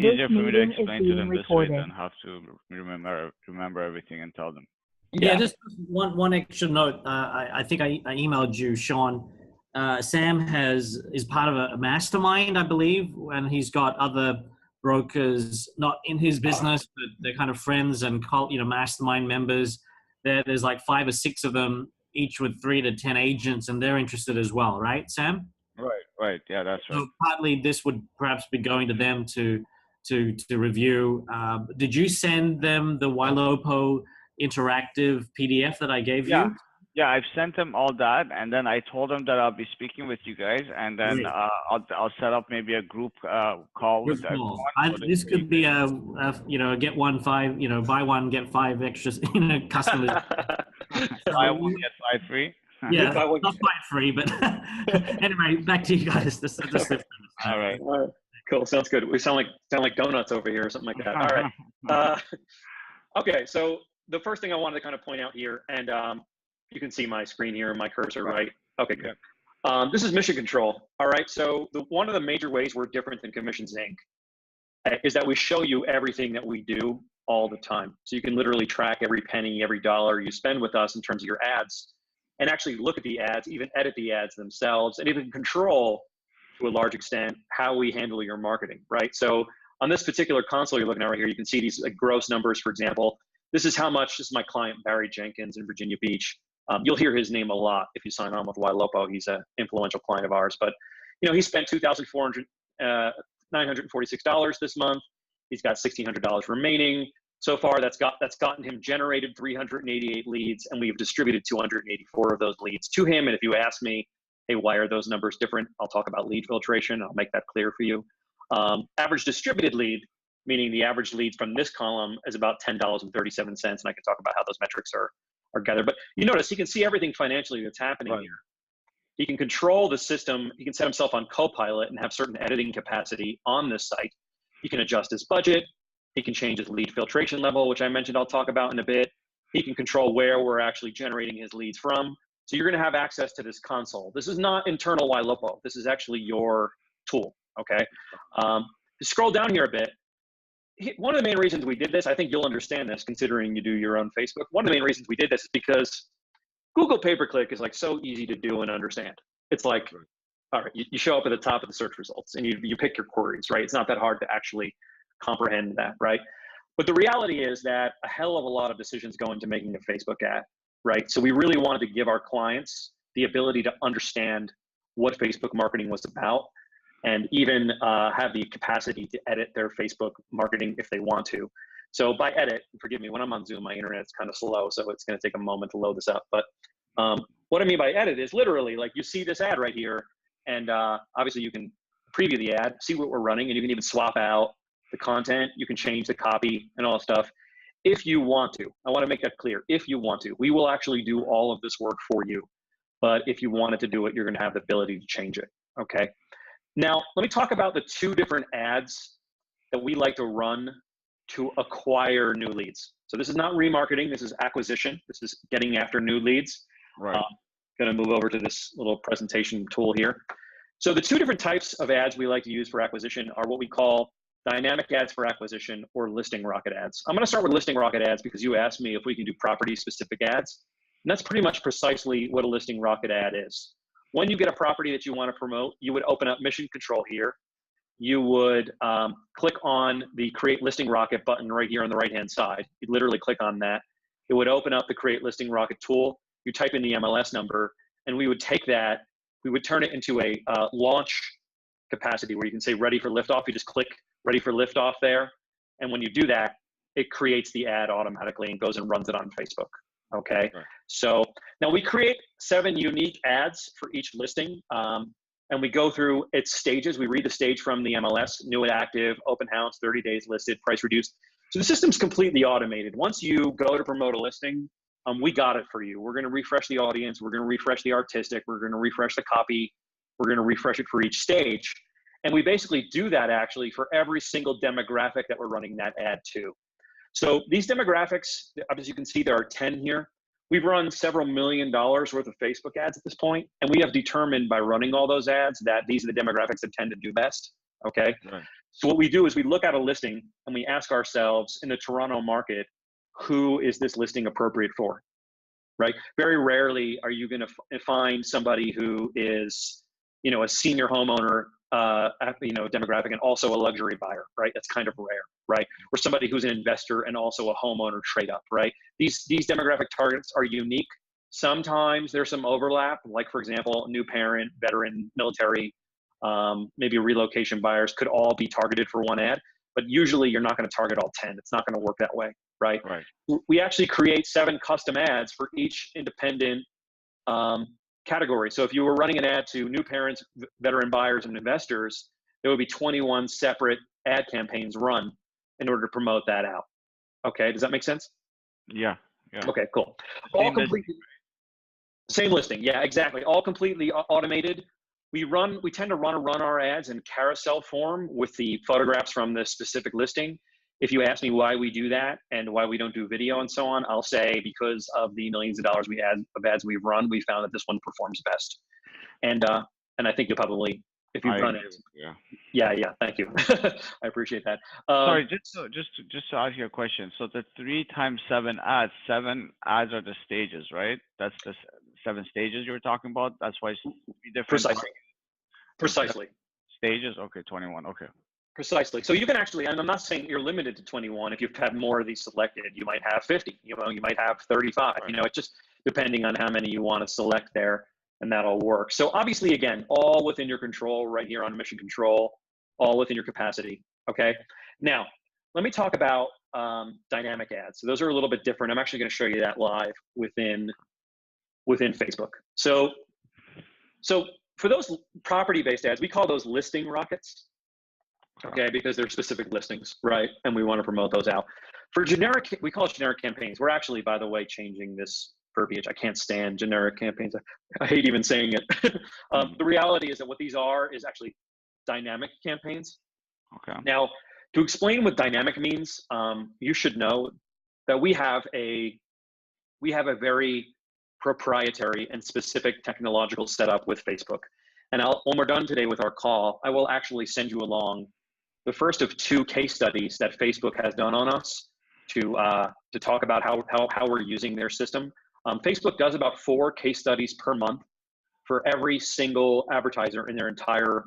This easier for me to meeting is explain to being them this way recorded. than have to remember everything and tell them. Yeah, just one extra note. I think I emailed you, Sean. Sam is part of a mastermind, I believe, and he's got other brokers not in his business, but they're kind of friends and mastermind members. There's like 5 or 6 of them, each with 3 to 10 agents, and they're interested as well, right, Sam? Right. Yeah, that's right. So partly this would perhaps be going to them to review. Did you send them the Ylopo interactive PDF that I gave you? Yeah, I've sent them all that, and then I told them that I'll be speaking with you guys, and then I'll set up maybe a group call with everyone. This could be a get 1 5, buy 1 get 5 extras, customers. Buy 1 get 5 free. Yeah, not quite free, but anyway, back to you guys. All right, cool. Sounds good. We sound like donuts over here or something like that. All right. Okay, so the first thing I wanted to kind of point out here, and you can see my screen here, my cursor, right? Okay, good. This is Mission Control. All right, so one of the major ways we're different than Commissions Inc. is that we show you everything that we do all the time. So you can literally track every penny, every dollar you spend with us in terms of your ads, and actually look at the ads, even edit the ads themselves, and even control, to a large extent, how we handle your marketing, right? So on this particular console you're looking at right here, you can see these gross numbers, for example. This is how much, this is my client, Barry Jenkins in Virginia Beach. You'll hear his name a lot if you sign on with Ylopo. He's an influential client of ours, but he spent $2,946 this month. He's got $1,600 remaining. So far, that's gotten him generated 388 leads, and we've distributed 284 of those leads to him. And if you ask me, hey, why are those numbers different? I'll talk about lead filtration. I'll make that clear for you. Average distributed lead, meaning the average leads from this column, is about $10.37, and I can talk about how those metrics are gathered. But you notice he can see everything financially that's happening here. He can control the system. He can set himself on Copilot and have certain editing capacity on this site. He can adjust his budget. He can change his lead filtration level, which I mentioned I'll talk about in a bit. He can control where we're actually generating his leads from. So you're going to have access to this console. This is not internal Ylopo. This is actually your tool, okay? To scroll down here a bit, one of the main reasons we did this, I think you'll understand this considering you do your own Facebook. One of the main reasons we did this is because Google pay-per-click is like so easy to do and understand. It's like, all right, you show up at the top of the search results and you pick your queries, right? It's not that hard to actually comprehend that, right? But the reality is that a hell of a lot of decisions go into making a Facebook ad, right? So we really wanted to give our clients the ability to understand what Facebook marketing was about, and even have the capacity to edit their Facebook marketing if they want to. So by edit, forgive me, when I'm on Zoom, my internet's kind of slow, so it's gonna take a moment to load this up. But what I mean by edit is literally like you see this ad right here, and obviously you can preview the ad, see what we're running, and you can even swap out the content. You can change the copy and all that stuff if you want to. I wanna make that clear, if you want to. We will actually do all of this work for you. But if you wanted to do it, you're gonna have the ability to change it, okay? Now, let me talk about the 2 different ads that we like to run to acquire new leads. So this is not remarketing, this is acquisition. This is getting after new leads. Right. Gonna move over to this little presentation tool here. So the 2 different types of ads we like to use for acquisition are what we call dynamic ads for acquisition or listing rocket ads. I'm gonna start with listing rocket ads because you asked me if we can do property specific ads. And that's pretty much precisely what a listing rocket ad is. When you get a property that you want to promote, you would open up Mission Control here. You would click on the Create Listing Rocket button right here on the right-hand side. You'd literally click on that. It would open up the Create Listing Rocket tool. You type in the MLS number, and we would take that, we would turn it into a launch capacity where you can say ready for liftoff. You just click ready for liftoff there. And when you do that, it creates the ad automatically and goes and runs it on Facebook. Okay, right. So now we create 7 unique ads for each listing, and we go through its stages. We read the stage from the MLS, new and active, open house, 30 days listed, price reduced. So the system's completely automated. Once you go to promote a listing, we got it for you. We're gonna refresh the audience, we're gonna refresh the artistic, we're gonna refresh the copy, we're gonna refresh it for each stage. And we basically do that actually for every single demographic that we're running that ad to. So these demographics, as you can see, there are 10 here. We've run several $1 million worth of Facebook ads at this point, and we have determined by running all those ads that these are the demographics that tend to do best, okay? Right. So what we do is we look at a listing and we ask ourselves, in the Toronto market, who is this listing appropriate for, right? Very rarely are you going to find somebody who is, a senior homeowner, demographic, and also a luxury buyer, right? That's kind of rare, right? Or somebody who's an investor and also a homeowner trade up, right? These demographic targets are unique. Sometimes there's some overlap, like for example, new parent, veteran, military, maybe relocation buyers could all be targeted for one ad, but usually you're not going to target all 10. It's not going to work that way, right? Right. We actually create 7 custom ads for each independent category. So if you were running an ad to new parents, veteran buyers, and investors, there would be 21 separate ad campaigns run in order to promote that out. Okay, does that make sense? Yeah. Okay, cool. All completely same listing. Yeah, exactly. All completely automated. We tend to run our ads in carousel form with the photographs from the specific listing. If you ask me why we do that and why we don't do video and so on, I'll say because of the millions of dollars of ads we've run, we found that this one performs best. And I think you'll probably, if you've run it. Yeah. Thank you. I appreciate that. Sorry, just to ask you a question. So the 3 times 7 ads, 7 ads are the stages, right? That's the 7 stages you were talking about. That's why it's different. Precisely. Stages. Okay, 21. Okay. Precisely. So you can actually, and I'm not saying you're limited to 21. If you've had more of these selected, you might have 50. You might have 35. Right. It's just depending on how many you want to select there, and that'll work. So obviously, again, all within your control right here on Mission Control, all within your capacity. Okay. Now, let me talk about dynamic ads. So those are a little bit different. I'm actually going to show you that live within Facebook. So for those property-based ads, we call those listing rockets. Okay, because they're specific listings, right? And we want to promote those out. For generic, we call it generic campaigns. We're actually, by the way, changing this verbiage. I can't stand generic campaigns. I hate even saying it. The reality is that what these are is actually dynamic campaigns. Okay. Now, to explain what dynamic means, you should know that we have a very proprietary and specific technological setup with Facebook. And when we're done today with our call, I will actually send you along the first of 2 case studies that Facebook has done on us to talk about how we're using their system. Facebook does about 4 case studies per month for every single advertiser in their entire,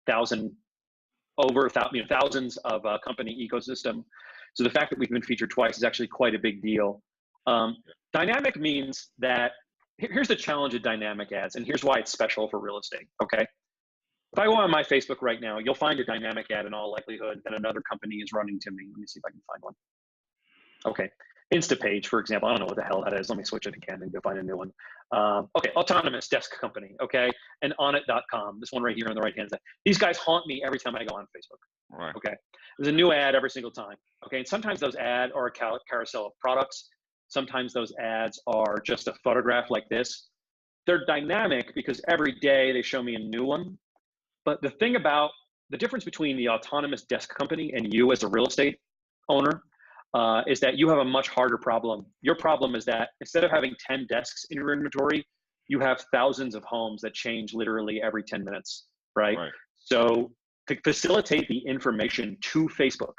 thousands of company ecosystem. So the fact that we've been featured twice is actually quite a big deal. Dynamic means that here's the challenge of dynamic ads, and here's why it's special for real estate. Okay. If I go on my Facebook right now, you'll find a dynamic ad in all likelihood that another company is running to me. Let me see if I can find one. Okay. Instapage, for example. I don't know what the hell that is. Let me switch it again and go find a new one. Okay. Autonomous Desk Company. Okay. And onit.com. This one right here on the right hand side. These guys haunt me every time I go on Facebook. Right. Okay. There's a new ad every single time. Okay. And sometimes those ads are a carousel of products. Sometimes those ads are just a photograph like this. They're dynamic because every day they show me a new one. But the difference between the autonomous desk company and you as a real estate owner is that you have a much harder problem. Your problem is that instead of having 10 desks in your inventory, you have thousands of homes that change literally every 10 minutes, right? So to facilitate the information to Facebook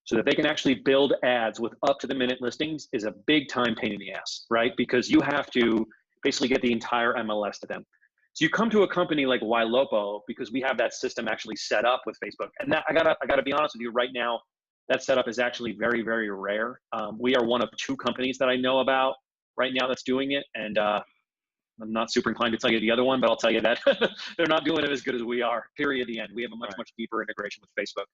so that they can actually build ads with up-to-the-minute listings is a big time pain in the ass, right? Because you have to basically get the entire MLS to them. So you come to a company like Ylopo because we have that system actually set up with Facebook. And that, I gotta be honest with you right now, that setup is actually very, very rare. We are one of 2 companies that I know about right now that's doing it. And I'm not super inclined to tell you the other one, but I'll tell you that they're not doing it as good as we are, period, the end. We have a much, much deeper integration with Facebook.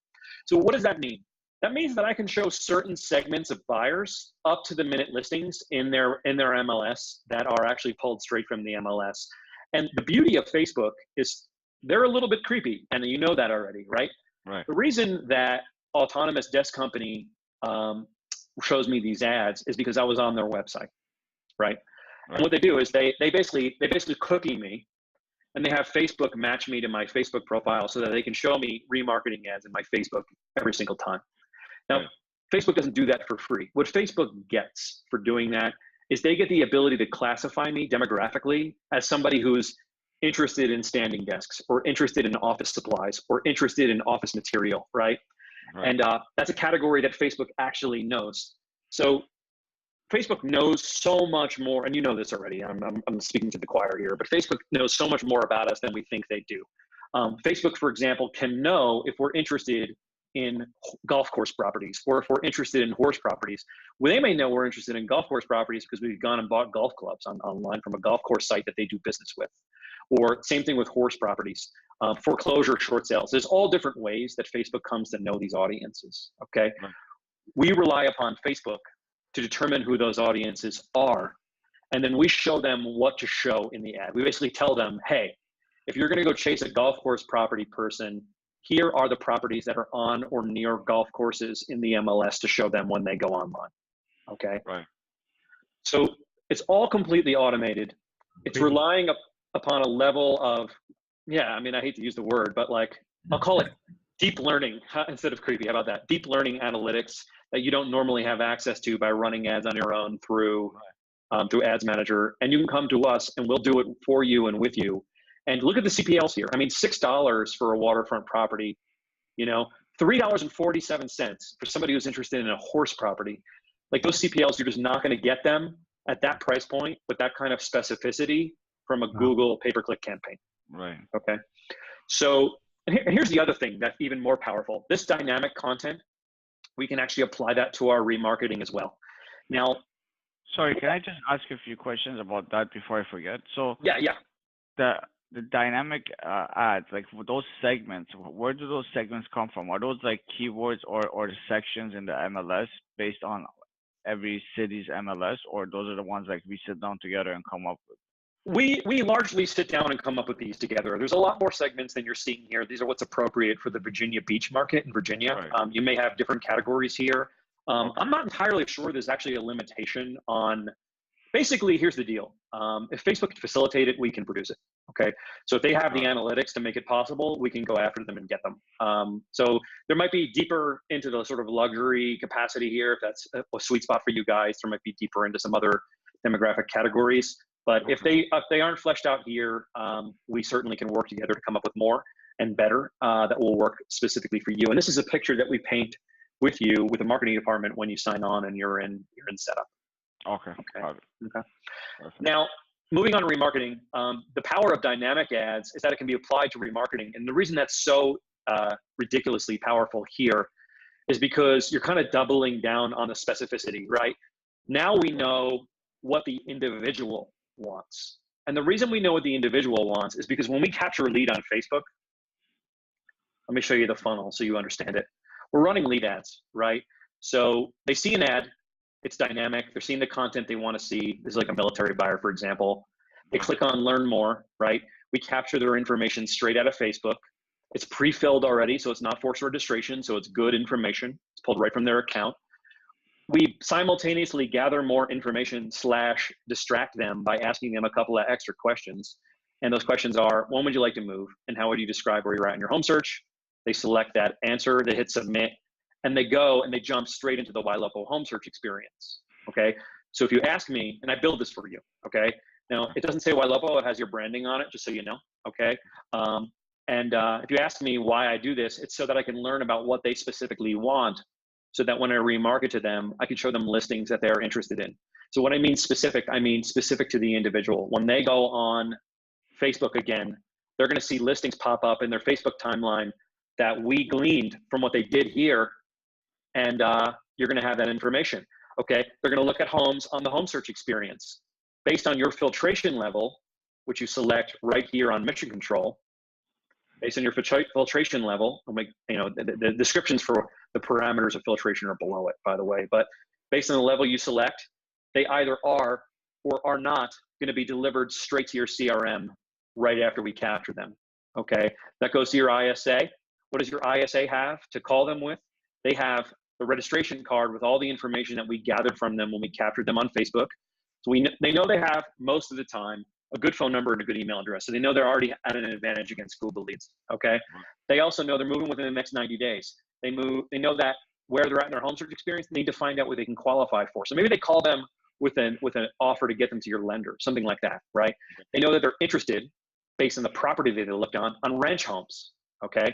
So what does that mean? That means that I can show certain segments of buyers up to the minute listings in their MLS that are actually pulled straight from the MLS. And the beauty of Facebook is they're a little bit creepy, and you know that already, right? Right. The reason that Autonomous Desk Company shows me these ads is because I was on their website, right? And what they do is they basically cookie me, and they have Facebook match me to my Facebook profile so that they can show me remarketing ads in my Facebook every single time. Now, Facebook doesn't do that for free. What Facebook gets for doing that is they get the ability to classify me demographically as somebody who's interested in standing desks, or interested in office supplies, or interested in office material, right? Right. And that's a category that Facebook actually knows. So Facebook knows so much more, and you know this already. I'm speaking to the choir here, but Facebook knows so much more about us than we think they do. Facebook, for example, can know if we're interested in golf course properties, or if we're interested in horse properties. Well, they may know we're interested in golf course properties because we've gone and bought golf clubs online from a golf course site that they do business with. Or same thing with horse properties, foreclosure, short sales. There's all different ways that Facebook comes to know these audiences, okay? Right. We rely upon Facebook to determine who those audiences are. And then we show them what to show in the ad. We basically tell them, hey, if you're gonna go chase a golf course property person, here are the properties that are on or near golf courses in the MLS to show them when they go online, okay? Right. So it's all completely automated. It's relying upon a level of, yeah, I mean, I hate to use the word, but like, I'll call it deep learning instead of creepy. How about that? Deep learning analytics that you don't normally have access to by running ads on your own through Ads Manager. And you can come to us and we'll do it for you and with you. And look at the CPLs here. I mean, $6 for a waterfront property, you know, $3.47 for somebody who's interested in a horse property. Like those CPLs, you're just not going to get them at that price point with that kind of specificity from a Google pay-per-click campaign. Right. Okay. So and here's the other thing that's even more powerful. This dynamic content, we can actually apply that to our remarketing as well. Now, Sorry, can I just ask a few questions about that before I forget? So yeah. the dynamic ads, like those segments, where do those segments come from? Are those like keywords or the sections in the MLS based on every city's MLS, or those are the ones like we sit down together and come up with? We largely sit down and come up with these together. There's a lot more segments than you're seeing here. These are what's appropriate for the Virginia Beach market in Virginia. Right. You may have different categories here. I'm not entirely sure there's actually a limitation on, basically, here's the deal. If Facebook can facilitate it, we can produce it, okay? So if they have the analytics to make it possible, we can go after them and get them. So there might be deeper into the sort of luxury capacity here. If that's a sweet spot for you guys, there might be deeper into some other demographic categories. But if they aren't fleshed out here, we certainly can work together to come up with more and better that will work specifically for you. And this is a picture that we paint with you with the marketing department when you sign on and you're in setup. Okay. Okay. Perfect. Now, moving on to remarketing, the power of dynamic ads is that it can be applied to remarketing. And the reason that's so ridiculously powerful here is because you're kind of doubling down on the specificity, right? Now we know what the individual wants. And the reason we know what the individual wants is because when we capture a lead on Facebook, let me show you the funnel so you understand it. We're running lead ads, right? So they see an ad, it's dynamic, they're seeing the content they want to see. This is like a military buyer, for example. They click on learn more, right? We capture their information straight out of Facebook. It's pre-filled already, so it's not forced registration, so it's good information. It's pulled right from their account. We simultaneously gather more information / distract them by asking them a couple of extra questions. And those questions are, when would you like to move? And how would you describe where you're at in your home search? They select that answer, they hit submit, and they go and they jump straight into the Ylopo home search experience, okay? So if you ask me, and I build this for you, okay? Now, it doesn't say Ylopo, it has your branding on it, just so you know, okay? If you ask me why I do this, it's so that I can learn about what they specifically want, so that when I remarket to them, I can show them listings that they're interested in. So when I mean specific to the individual. When they go on Facebook again, they're gonna see listings pop up in their Facebook timeline that we gleaned from what they did here, and you're gonna have that information, okay? They're gonna look at homes on the home search experience. Based on your filtration level, which you select right here on Mission Control, based on your filtration level, I'll make, the descriptions for the parameters of filtration are below it, by the way, but based on the level you select, they either are or are not gonna be delivered straight to your CRM right after we capture them, okay? That goes to your ISA. What does your ISA have to call them with? They have the registration card with all the information that we gathered from them when we captured them on Facebook. So they know they have, most of the time, a good phone number and a good email address. So they know they're already at an advantage against Google Leads, okay? They also know they're moving within the next 90 days. They know that where they're at in their home search experience, they need to find out what they can qualify for. So maybe they call them with an offer to get them to your lender, something like that, right? They know that they're interested based on the property that they looked on ranch homes, okay?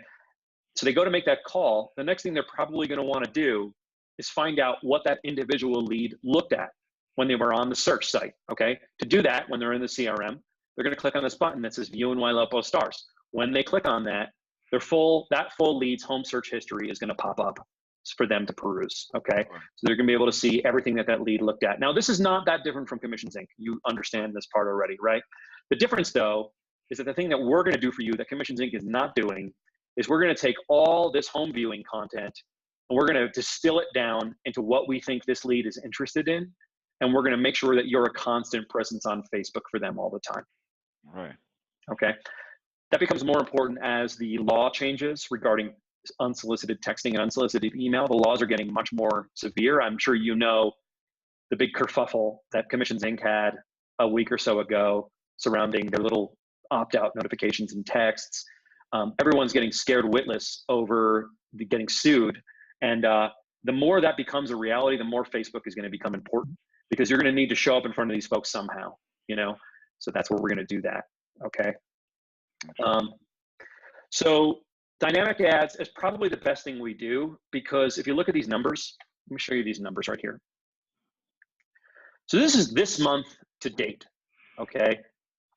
So they go to make that call. The next thing they're probably going to want to do is find out what that individual lead looked at when they were on the search site, okay? To do that, when they're in the CRM, they're going to click on this button that says View in Ylopo Stars. When they click on that, that full lead's home search history is going to pop up for them to peruse, okay? So they're going to be able to see everything that lead looked at. Now, this is not that different from Commissions Inc. You understand this part already, right? The difference, though, is that the thing that we're going to do for you that Commissions Inc. is not doing is we're going to take all this home viewing content and we're going to distill it down into what we think this lead is interested in. And we're going to make sure that you're a constant presence on Facebook for them all the time. Right. Okay. That becomes more important as the law changes regarding unsolicited texting and unsolicited email. The laws are getting much more severe. I'm sure you know the big kerfuffle that Commissions Inc. had a week or so ago surrounding their little opt-out notifications and texts. Everyone's getting scared witless over getting sued. And the more that becomes a reality, the more Facebook is going to become important, because you're going to need to show up in front of these folks somehow, you know? So that's where we're going to do that, okay? So dynamic ads is probably the best thing we do, because if you look at these numbers, let me show you these numbers right here. So this is this month to date, okay?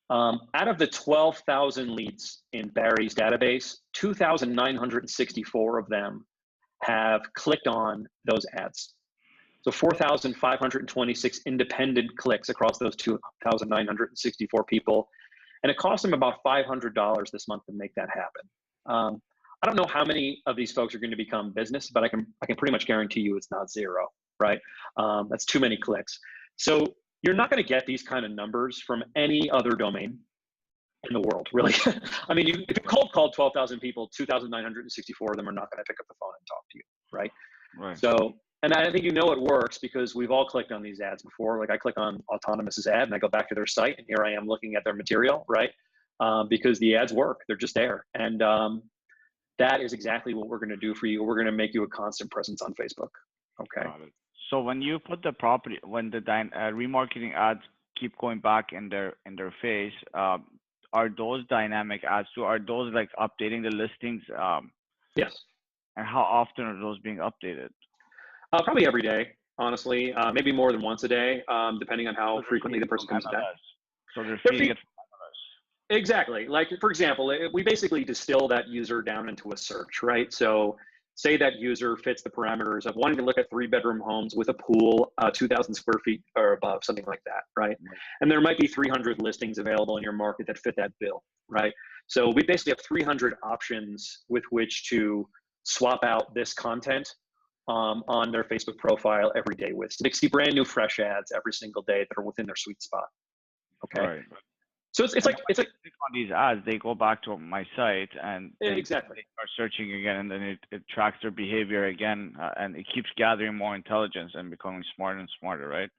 Out of the 12,000 leads in Barry's database, 2,964 of them have clicked on those ads. So 4,526 independent clicks across those 2,964 people. And it cost them about $500 this month to make that happen. I don't know how many of these folks are going to become business, but I can pretty much guarantee you it's not zero, right? That's too many clicks. So you're not going to get these kind of numbers from any other domain in the world, really. I mean, if you cold called 12,000 people, 2,964 of them are not going to pick up the phone and talk to you, right? Right. So, and I think you know it works because we've all clicked on these ads before. Like I click on Autonomous's ad and I go back to their site and here I am looking at their material, right? Because the ads work, they're just there. And that is exactly what we're going to do for you. We're going to make you a constant presence on Facebook, okay? Got it. So when you put the property, when the remarketing ads keep going back in their face, are those dynamic ads too? Are those like updating the listings? Yes. And how often are those being updated? Probably every day, honestly. Maybe more than once a day, depending on how frequently the person comes back. So they're feeding it from MLS. Exactly. Like, for example, we basically distill that user down into a search, right? So say that user fits the parameters of wanting to look at 3-bedroom homes with a pool, 2,000 square feet or above, something like that, right? And there might be 300 listings available in your market that fit that bill, right? So we basically have 300 options with which to swap out this content on their Facebook profile every day with. So they see brand new fresh ads every single day that are within their sweet spot, okay? Right. So it's like click on these ads, they go back to my site and they exactly start searching again, and then it tracks their behavior again, and it keeps gathering more intelligence and becoming smarter and smarter, right?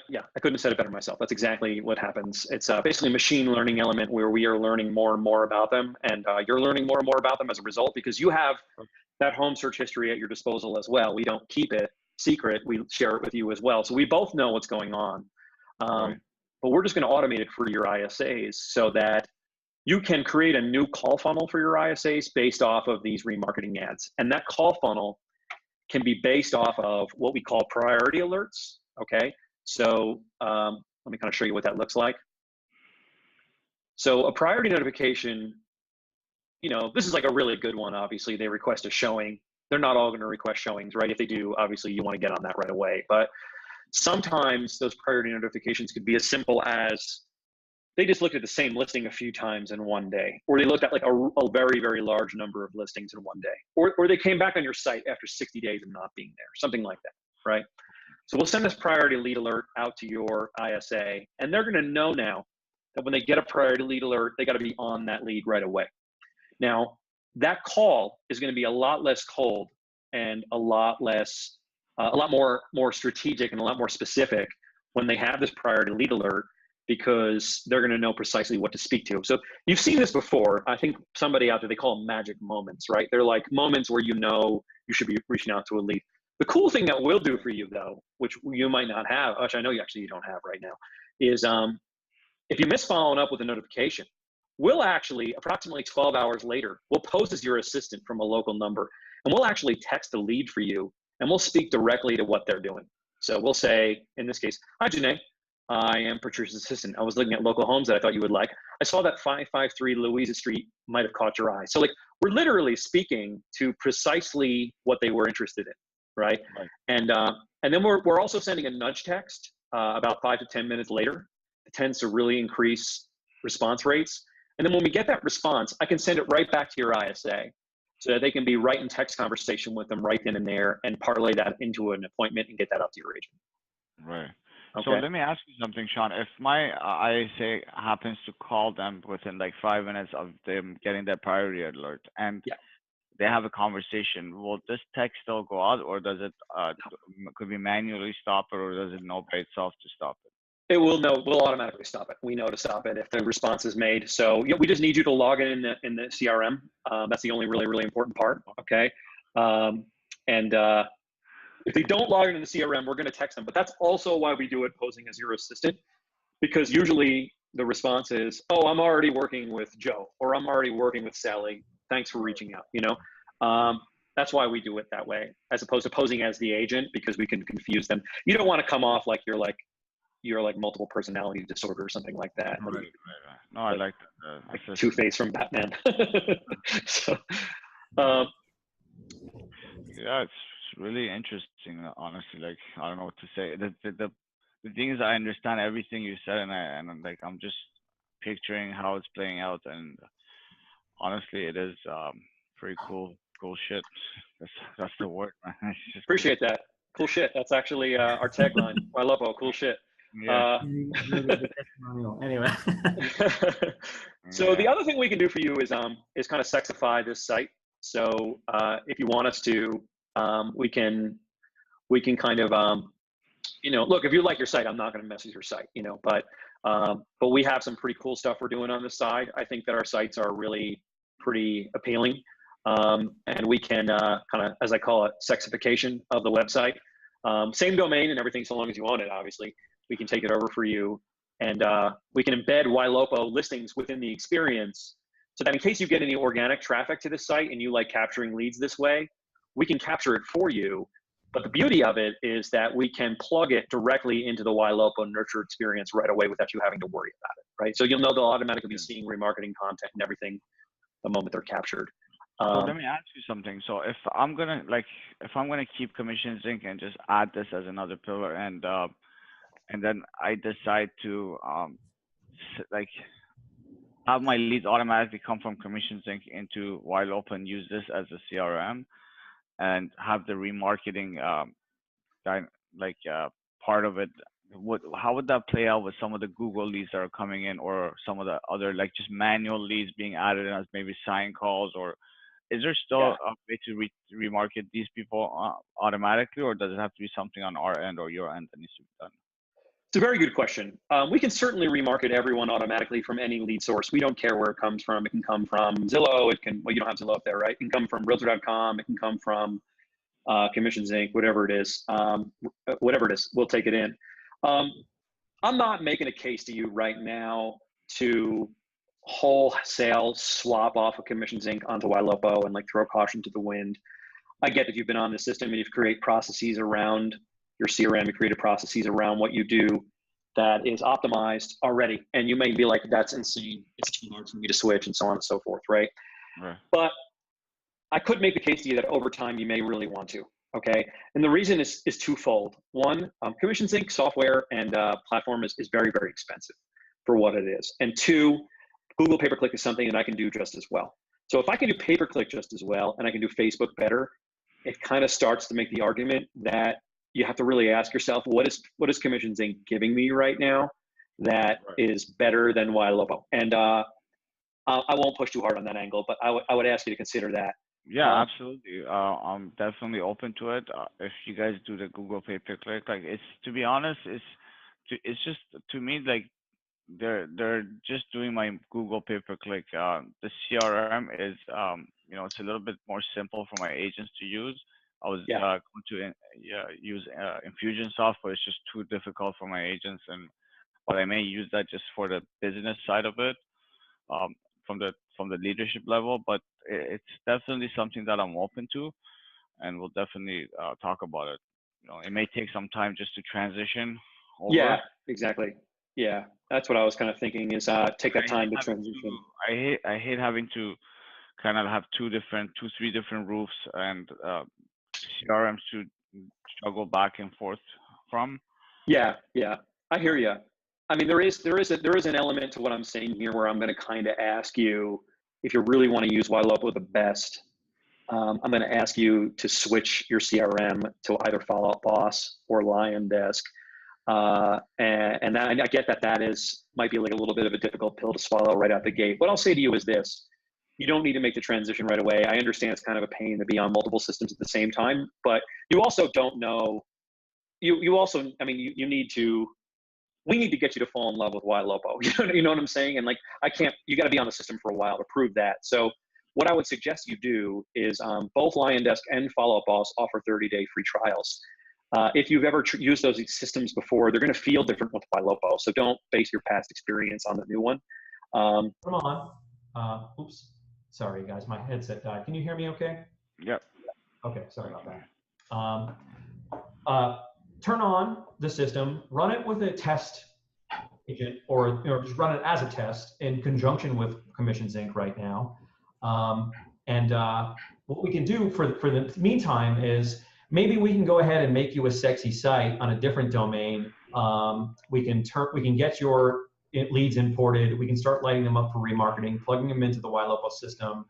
Yeah, I couldn't have said it better myself. That's exactly what happens. It's basically a machine learning element where we are learning more and more about them, and you're learning more and more about them as a result, because you have that home search history at your disposal as well. We don't keep it secret. We share it with you as well. So we both know what's going on. Right. But we're just going to automate it for your ISAs so that you can create a new call funnel for your ISAs based off of these remarketing ads. And that call funnel can be based off of what we call priority alerts, okay? So let me kind of show you what that looks like. So a priority notification, you know, this is like a really good one. Obviously, they request a showing. They're not all going to request showings, right? If they do, obviously, you want to get on that right away. But sometimes those priority notifications could be as simple as they just looked at the same listing a few times in one day, or they looked at like a very, very large number of listings in one day, or they came back on your site after 60 days of not being there, something like that, right? So we'll send this priority lead alert out to your ISA, and they're going to know now that when they get a priority lead alert, they got to be on that lead right away. Now, that call is going to be a lot less cold and a lot more strategic and a lot more specific when they have this priority lead alert, because they're going to know precisely what to speak to. So you've seen this before. I think somebody out there, they call them magic moments, right? They're like moments where you know you should be reaching out to a lead. The cool thing that we'll do for you, though, which you might not have, which I know you don't have right now, is if you miss following up with a notification, we'll actually, approximately 12 hours later, we'll pose as your assistant from a local number, and we'll actually text a lead for you, and we'll speak directly to what they're doing. So we'll say, in this case, hi, Janae. I am Patricia's assistant. I was looking at local homes that I thought you would like. I saw that 553 Louisa Street might have caught your eye. So like, we're literally speaking to precisely what they were interested in, right? And then we're also sending a nudge text about 5 to 10 minutes later. It tends to really increase response rates. And then when we get that response, I can send it right back to your ISA so that they can be right in text conversation with them right then and there and parlay that into an appointment and get that out to your agent. Right. Okay. So let me ask you something, Sean. If my ISA happens to call them within like 5 minutes of them getting their priority alert and they have a conversation, will this text still go out, or does it could we manually stop it, or does it know by itself to stop it? It will know. We'll automatically stop it. We know to stop it if the response is made. So we just need you to log in the CRM. That's the only really important part. Okay. If they don't log into the CRM, we're going to text them. But that's also why we do it posing as your assistant, because usually the response is, "Oh, I'm already working with Joe," or "I'm already working with Sally. Thanks for reaching out." You know, that's why we do it that way, as opposed to posing as the agent, because we can confuse them. You don't want to come off like you're like multiple personality disorder or something like that. Right. No, I like that. Like Two-Face from Batman. So, yeah, it's really interesting, honestly. Like, I don't know what to say. The thing is, I understand everything you said, and I'm like, I'm just picturing how it's playing out, and honestly, it is pretty cool shit. That's the word, man. It's just appreciate that. Cool shit. That's actually our tagline. Ylopo, cool shit. Yeah. Anyway. So the other thing we can do for you is kind of sexify this site. So if you want us to, we can kind of you know, look, if you like your site, I'm not going to mess with your site, you know, but we have some pretty cool stuff we're doing on the side. I think that our sites are really pretty appealing, and we can kind of, as I call it, sexification of the website. Same domain and everything, so long as you own it, obviously. We can take it over for you, and we can embed Ylopo listings within the experience, so that in case you get any organic traffic to the site and you like capturing leads this way, we can capture it for you. But the beauty of it is that we can plug it directly into the Ylopo nurture experience right away without you having to worry about it, right? So you'll know they'll automatically be seeing remarketing content and everything the moment they're captured. So let me ask you something. So if I'm gonna keep Commission Sync and just add this as another pillar, and then I decide to like have my leads automatically come from Commission Sync into Ylopo and use this as a CRM, and have the remarketing part of it, how would that play out with some of the Google leads that are coming in, or some of the other like just manual leads being added in as maybe sign calls, or is there still a way to remarket these people automatically, or does it have to be something on our end or your end that needs to be done? It's a very good question. We can certainly remarket everyone automatically from any lead source. We don't care where it comes from. It can come from Zillow. It can, well, you don't have Zillow up there, right? It can come from Realtor.com. It can come from Commissions Inc., whatever it is. We'll take it in. I'm not making a case to you right now to wholesale swap off of Commissions Inc. onto Ylopo and like throw caution to the wind. I get that you've been on the system and you've created processes around your CRM, you created processes around what you do that is optimized already. And you may be like, that's insane. It's too hard for me to switch, and so on and so forth, right? But I could make the case to you that over time you may really want to, okay? And the reason is twofold. One, Commission Sync software and platform is very, very expensive for what it is. And two, Google pay-per-click is something that I can do just as well. So if I can do pay-per-click just as well and I can do Facebook better, it kind of starts to make the argument that you have to really ask yourself, what is Commission Sync giving me right now that is better than Ylopo? And I won't push too hard on that angle, but I would ask you to consider that. Yeah, absolutely. I'm definitely open to it. If you guys do the Google pay-per-click, like it's, to be honest, it's just, to me, like they're just doing my Google pay-per-click. The CRM is, you know, it's a little bit more simple for my agents to use. I was going to use Infusionsoft, but it's just too difficult for my agents, but I may use that just for the business side of it. from the leadership level, but it's definitely something that I'm open to, and we'll definitely talk about it. You know, it may take some time just to transition over. Yeah, exactly. Yeah, that's what I was kind of thinking is take that time to transition. I hate having to kind of have three different roofs and CRMs to juggle back and forth from. Yeah, I hear you. I mean, there is an element to what I'm saying here where I'm going to kind of ask you if you really want to use Ylopo the best. I'm going to ask you to switch your CRM to either Follow Up Boss or LionDesk. And I get that might be like a little bit of a difficult pill to swallow right out the gate. What I'll say to you is this: you don't need to make the transition right away. I understand it's kind of a pain to be on multiple systems at the same time, but you also don't know. You also, I mean, you need to. We need to get you to fall in love with Ylopo. You know what I'm saying? And like, you got to be on the system for a while to prove that. So what I would suggest you do is both LionDesk and Follow Up Boss offer 30-day free trials. If you've ever used those systems before, they're going to feel different with Ylopo. So don't base your past experience on the new one. Come on. Oops. Sorry, guys. My headset died. Can you hear me okay? Yep. Okay. Sorry about that. Turn on the system, run it with a test agent, or just run it as a test in conjunction with Commissions Inc. right now. What we can do for the meantime is maybe we can go ahead and make you a sexy site on a different domain. We can get your leads imported. We can start lighting them up for remarketing, plugging them into the Ylopo system.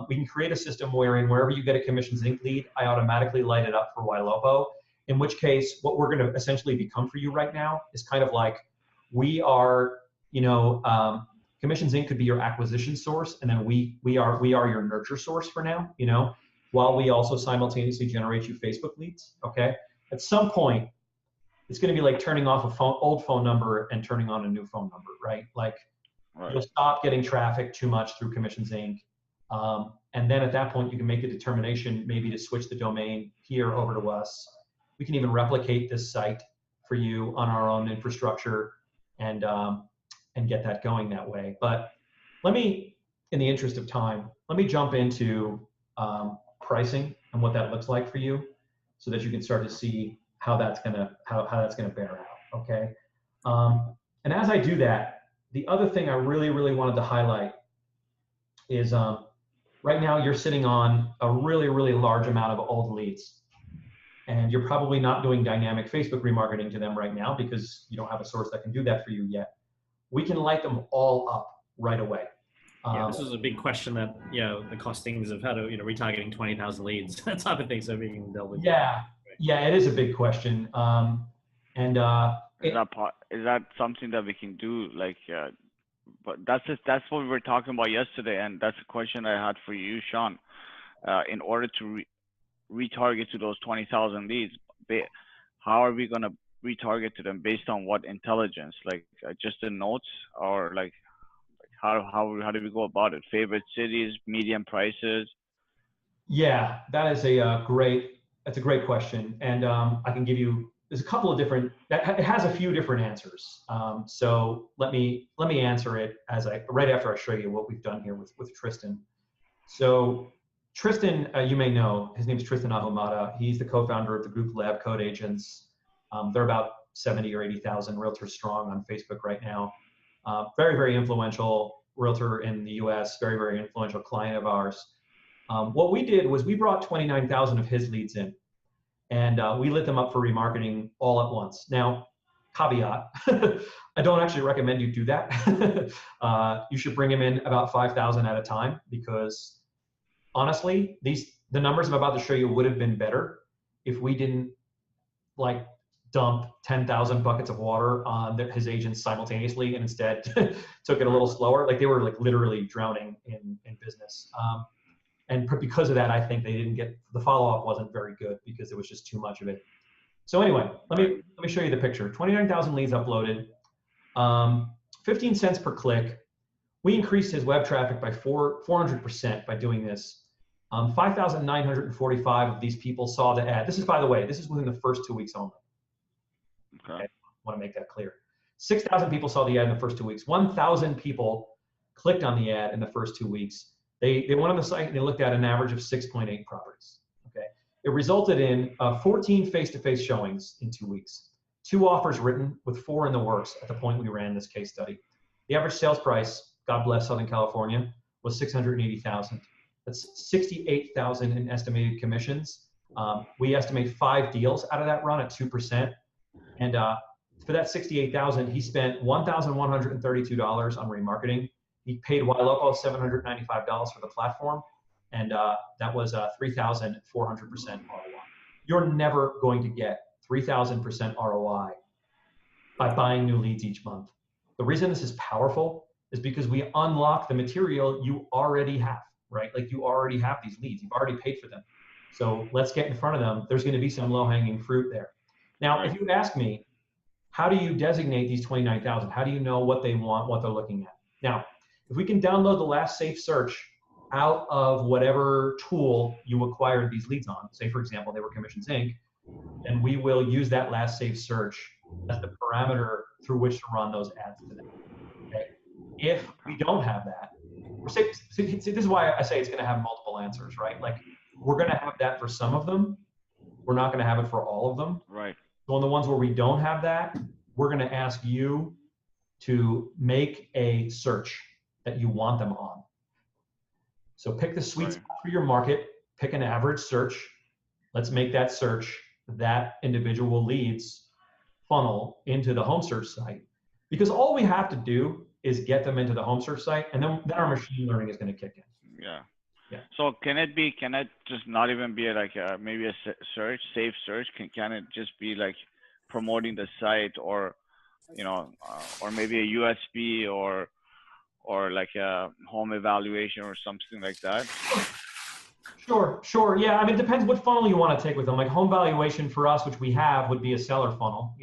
We can create a system wherein wherever you get a Commissions Inc. lead, I automatically light it up for Ylopo. In which case, what we're going to essentially become for you right now is kind of like we are, Commissions Inc. could be your acquisition source, and then we are your nurture source for now. While we also simultaneously generate you Facebook leads. Okay. At some point, it's going to be like turning off a old phone number and turning on a new phone number, right? Like you'll stop getting traffic too much through Commissions Inc. And then at that point, you can make a determination maybe to switch the domain here over to us. We can even replicate this site for you on our own infrastructure and get that going that way. But let me, in the interest of time, let me jump into pricing and what that looks like for you, so that you can start to see how that's gonna bear out. Okay. And as I do that, the other thing I really wanted to highlight is right now you're sitting on a really large amount of old leads. And you're probably not doing dynamic Facebook remarketing to them right now because you don't have a source that can do that for you yet. We can light them all up right away. Yeah, this is a big question that, the costings of how to, retargeting 20,000 leads, that type of thing, so we can delve into. Yeah, it is a big question. Is that something that we can do? Like, but that's what we were talking about yesterday, and that's a question I had for you, Sean. In order to retarget to those 20,000 leads, how are we going to retarget to them based on what intelligence? Like just the notes, or like how do we go about it? Favorite cities, median prices? Yeah, that's a great question, and I can give you. There's a couple of different. It has a few different answers. So let me answer it right after I show you what we've done here with Tristan. So Tristan, you may know, his name is Tristan Ahumada. He's the co-founder of the group Lab Code Agents. They're about 70 or 80,000 realtors strong on Facebook right now. Very influential realtor in the US, very influential client of ours. What we did was we brought 29,000 of his leads in, and we lit them up for remarketing all at once. Now, caveat, I don't actually recommend you do that. You should bring them in about 5,000 at a time, because honestly, the numbers I'm about to show you would have been better if we didn't like dump 10,000 buckets of water on his agents simultaneously, and instead took it a little slower. Like they were like literally drowning in business. And because of that, I think they didn't get, the follow-up wasn't very good because there was just too much of it. So anyway, let me show you the picture. 29,000 leads uploaded, 15 cents per click. We increased his web traffic by 400% by doing this. 5,945 of these people saw the ad. This is, by the way, this is within the first 2 weeks only. Okay. I want to make that clear. 6,000 people saw the ad in the first 2 weeks. 1,000 people clicked on the ad in the first 2 weeks, they went on the site and they looked at an average of 6.8 properties. Okay, it resulted in 14 face-to-face showings in 2 weeks, 2 offers written with 4 in the works at the point we ran this case study. The average sales price, God bless Southern California, was $680,000. That's $68,000 in estimated commissions. We estimate 5 deals out of that run at 2%. And for that $68,000, he spent $1,132 on remarketing. He paid Ylopo $795 for the platform, and that was 3,400% ROI. You're never going to get 3,000% ROI by buying new leads each month. The reason this is powerful is because we unlock the material you already have, right? Like you already have these leads, you've already paid for them. So let's get in front of them. There's going to be some low-hanging fruit there. Now, if you ask me, how do you designate these 29,000? How do you know what they want, what they're looking at? Now, if we can download the last safe search out of whatever tool you acquired these leads on, say for example, they were Commissions Inc., then we will use that last safe search as the parameter through which to run those ads to them. Okay? If we don't have that, this is why I say it's going to have multiple answers, right? Like we're going to have that for some of them. We're not going to have it for all of them. Right. So on the ones where we don't have that, we're going to ask you to make a search that you want them on. So pick the sweet spot for your market, pick an average search. Let's make that search that individual leads funnel into the home search site. Because all we have to do is get them into the home search site, and then our machine learning is going to kick in. Yeah. Yeah. So can it just not even be like maybe a search, safe search? Can it just be like promoting the site, or or maybe a USB or like a home evaluation or something like that? Sure. Yeah, I mean, it depends what funnel you want to take with them. Like home valuation for us, which we have, would be a seller funnel,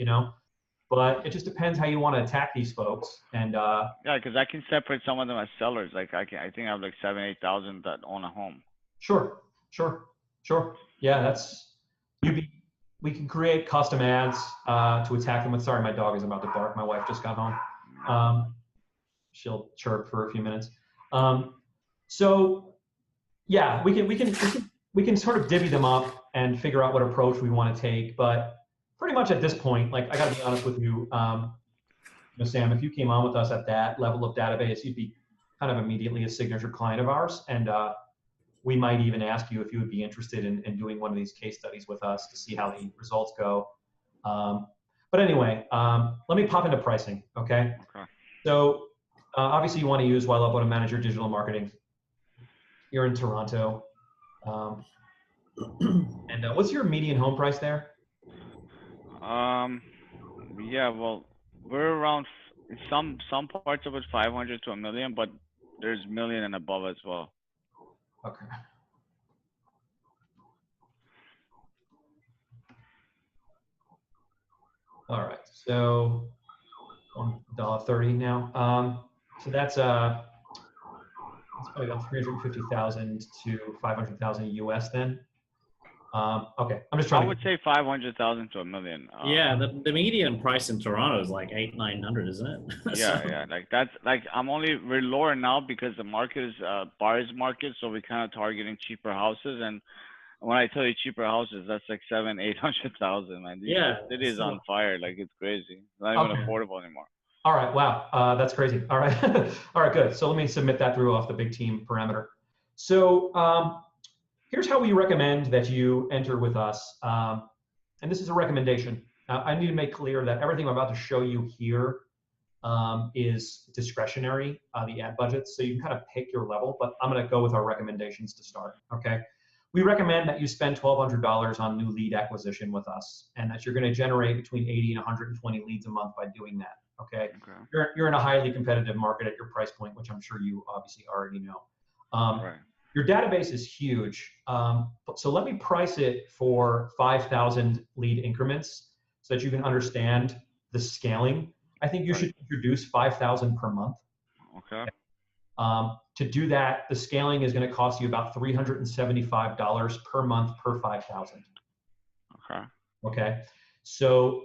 but it just depends how you want to attack these folks. And yeah, because I can separate some of them as sellers. Like I think I have like 7,000-8,000 that own a home. Sure. Yeah, we can create custom ads to attack them with. Sorry, my dog is about to bark. My wife just got home. She'll chirp for a few minutes. So yeah, we can sort of divvy them up and figure out what approach we want to take. But pretty much at this point, like I got to be honest with you, Sam, if you came on with us at that level of database, you'd be kind of immediately a signature client of ours, and we might even ask you if you would be interested in doing one of these case studies with us to see how the results go. But anyway, let me pop into pricing, okay? So obviously you want to use Ylopo to manage your digital marketing. You're in Toronto. And what's your median home price there? Yeah, well, we're around some parts of it 500 to $1 million, but there's $1 million and above as well. Okay. All right. So $1.30 now. So that's probably about 350,000 to 500,000 US then. Okay, I'm just trying. I would say 500,000 to $1 million. Yeah, the median price in Toronto is like 800-900, isn't it? Yeah, like that's like we're lower now because the market is buyer's market, so we're kind of targeting cheaper houses. And when I tell you cheaper houses, that's like 700,000-800,000, man. Yeah, it is on fire, like it's crazy. It's not even affordable anymore. All right, wow, that's crazy. All right, all right, good. So let me submit that through off the big team parameter. So here's how we recommend that you enter with us. And this is a recommendation. I need to make clear that everything I'm about to show you here is discretionary, the ad budgets. So you can kind of pick your level, but I'm going to go with our recommendations to start, okay? We recommend that you spend $1,200 on new lead acquisition with us, and that you're going to generate between 80 and 120 leads a month by doing that, okay? You're in a highly competitive market at your price point, which I'm sure you obviously already know. Right. Your database is huge, so let me price it for 5,000 lead increments so that you can understand the scaling. I think you should introduce 5,000 per month. Okay. To do that, the scaling is going to cost you about $375 per month per 5,000. Okay. Okay. So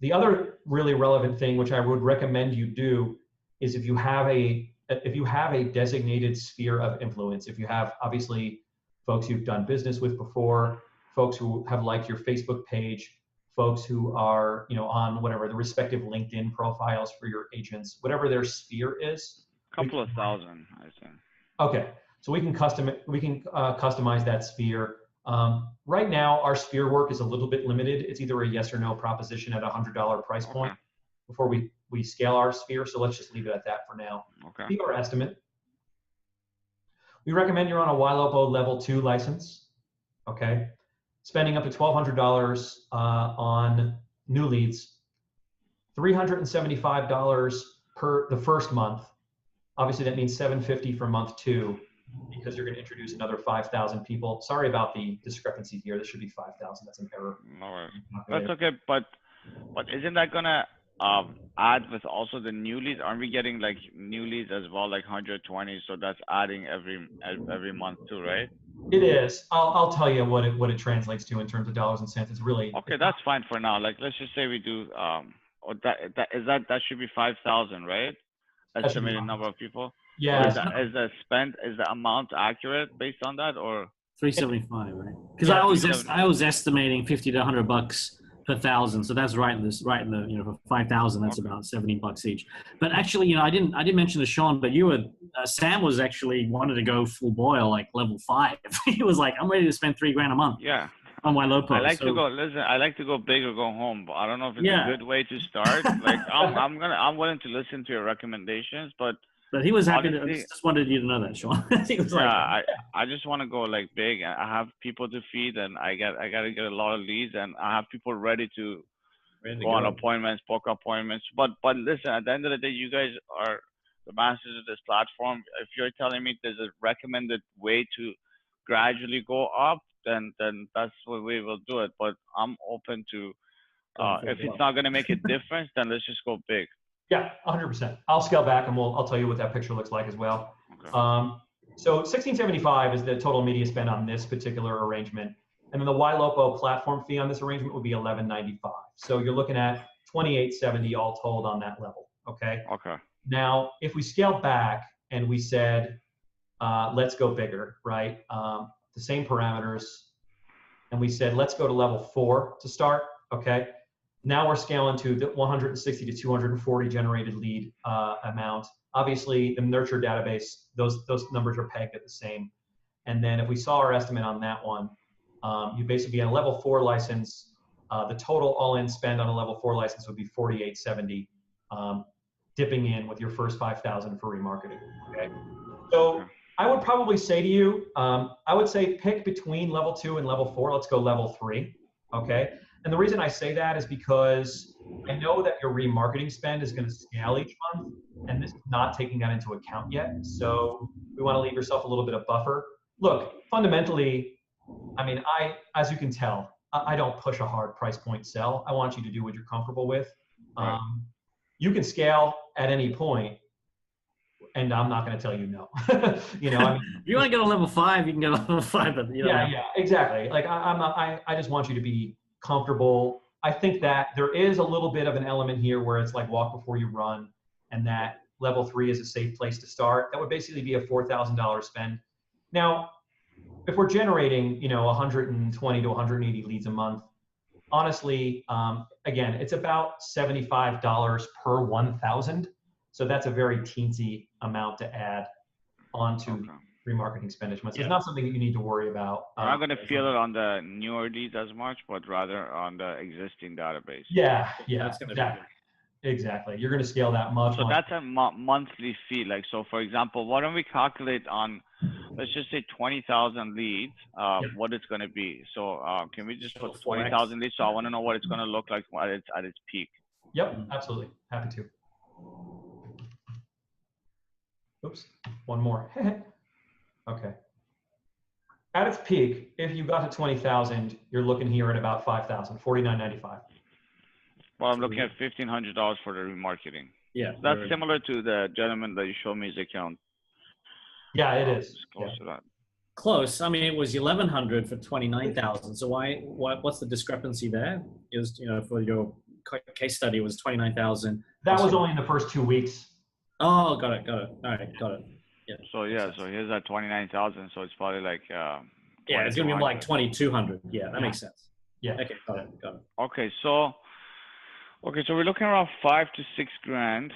the other really relevant thing, which I would recommend you do, is if you have an if you have a designated sphere of influence, if you have obviously folks you've done business with before, folks who have liked your Facebook page, folks who are, you know, on whatever the respective LinkedIn profiles for your agents, whatever their sphere is. Couple of thousand, I think. Okay, so we can customize that sphere. Right now, our sphere work is a little bit limited. It's either a yes or no proposition at a $100 price point before we scale our sphere. So let's just leave it at that for now. Okay. Be our estimate. We recommend you're on a Ylopo level 2 license. Okay, spending up to $1,200 on new leads, $375 per the first month. Obviously, that means $750 for month 2 because you're going to introduce another 5,000 people. Sorry about the discrepancy here. This should be 5,000. That's an error. No worries. That's okay, but isn't that gonna add with also the new leads? Aren't we getting like new leads as well, like 120? So that's adding every month too, right? It is. I'll tell you what it translates to in terms of dollars and cents. It's really okay. That's fine for now. Like let's just say we do or that should be 5,000, right? Estimated number of people. Yeah. Is the amount accurate based on that or 375, right? Because I was estimating 50 to 100 bucks per thousand, so that's right in the you know, for 5,000 that's about $70 each. But actually, you know, I didn't mention to Sean, but you were Sam was actually wanted to go full boil, like level 5. He was like, I'm ready to spend $3,000 a month. Yeah. On Ylopo. I like to go big or go home, but I don't know if it's a good way to start. Like I'm willing to listen to your recommendations, but he was happy to, just wanted you to know that, Sean. He was I just want to go like big. I have people to feed, and I got to get a lot of leads, and I have people ready to go on appointments, book appointments. But listen, at the end of the day, you guys are the masters of this platform. If you're telling me there's a recommended way to gradually go up, then that's what we will do it. But I'm open to if it's not going to make a difference, then let's just go big. Yeah, 100%. I'll scale back and I'll tell you what that picture looks like as well. Okay. So 1675 is the total media spend on this particular arrangement. And then the Ylopo platform fee on this arrangement would be $11.95. So you're looking at $28.70 all told on that level. Okay. Okay. Now, if we scale back and we said, let's go bigger, right? The same parameters. And we said, let's go to level 4 to start. Okay. Now we're scaling to the 160 to 240 generated lead amount. Obviously, the nurture database, those numbers are pegged at the same. And then if we saw our estimate on that one, you basically on a level 4 license, the total all-in spend on a level 4 license would be $48.70, dipping in with your first 5,000 for remarketing. Okay. So I would probably say to you, I would say pick between level 2 and level 4. Let's go level 3. Okay. And the reason I say that is because I know that your remarketing spend is going to scale each month, and this is not taking that into account yet. So we want to leave yourself a little bit of buffer. Look, fundamentally, I mean, as you can tell, I don't push a hard price point sell. I want you to do what you're comfortable with. You can scale at any point, and I'm not going to tell you no. You know, I mean, if you want to get a level 5, you can get a level 5. But you know, yeah, exactly. Like I just want you to be comfortable. I think that there is a little bit of an element here where it's like walk before you run, and that level 3 is a safe place to start. That would basically be a $4,000 spend. Now, if we're generating, you know, 120 to 180 leads a month, honestly, again, it's about $75 per 1,000. So that's a very teensy amount to add onto remarketing spend each month. So it's not something that you need to worry about. I'm not going to feel it on the newer leads as much, but rather on the existing database. Yeah, that's going to be exactly. You're going to scale that much. So that's a monthly fee. Like, so for example, why don't we calculate on, let's just say 20,000 leads, what it's going to be. So can we just put 20,000 leads? So I want to know what it's going to look like at its peak. Yep, absolutely. Happy to. Oops, one more. Okay. At its peak, if you got to 20,000, you're looking here at about 5,000, $49.95. Well, I'm looking at $1,500 for the remarketing. Yeah. That's similar to the gentleman that you showed me his account. Yeah, it is. Close to that. Close. I mean, it was 1,100 for 29,000. So what's the discrepancy there? Is, you know, for your case study, it was 29,000. That was only in the first 2 weeks. Oh, got it. All right, got it. Yeah. So makes yeah, sense. so here's at 29,000. So it's probably like Yeah, it's gonna be like 2,200. 2,200. Yeah, that Yeah. makes sense. Yeah. Okay, got it. Okay, so we're looking around 5 to 6 grand,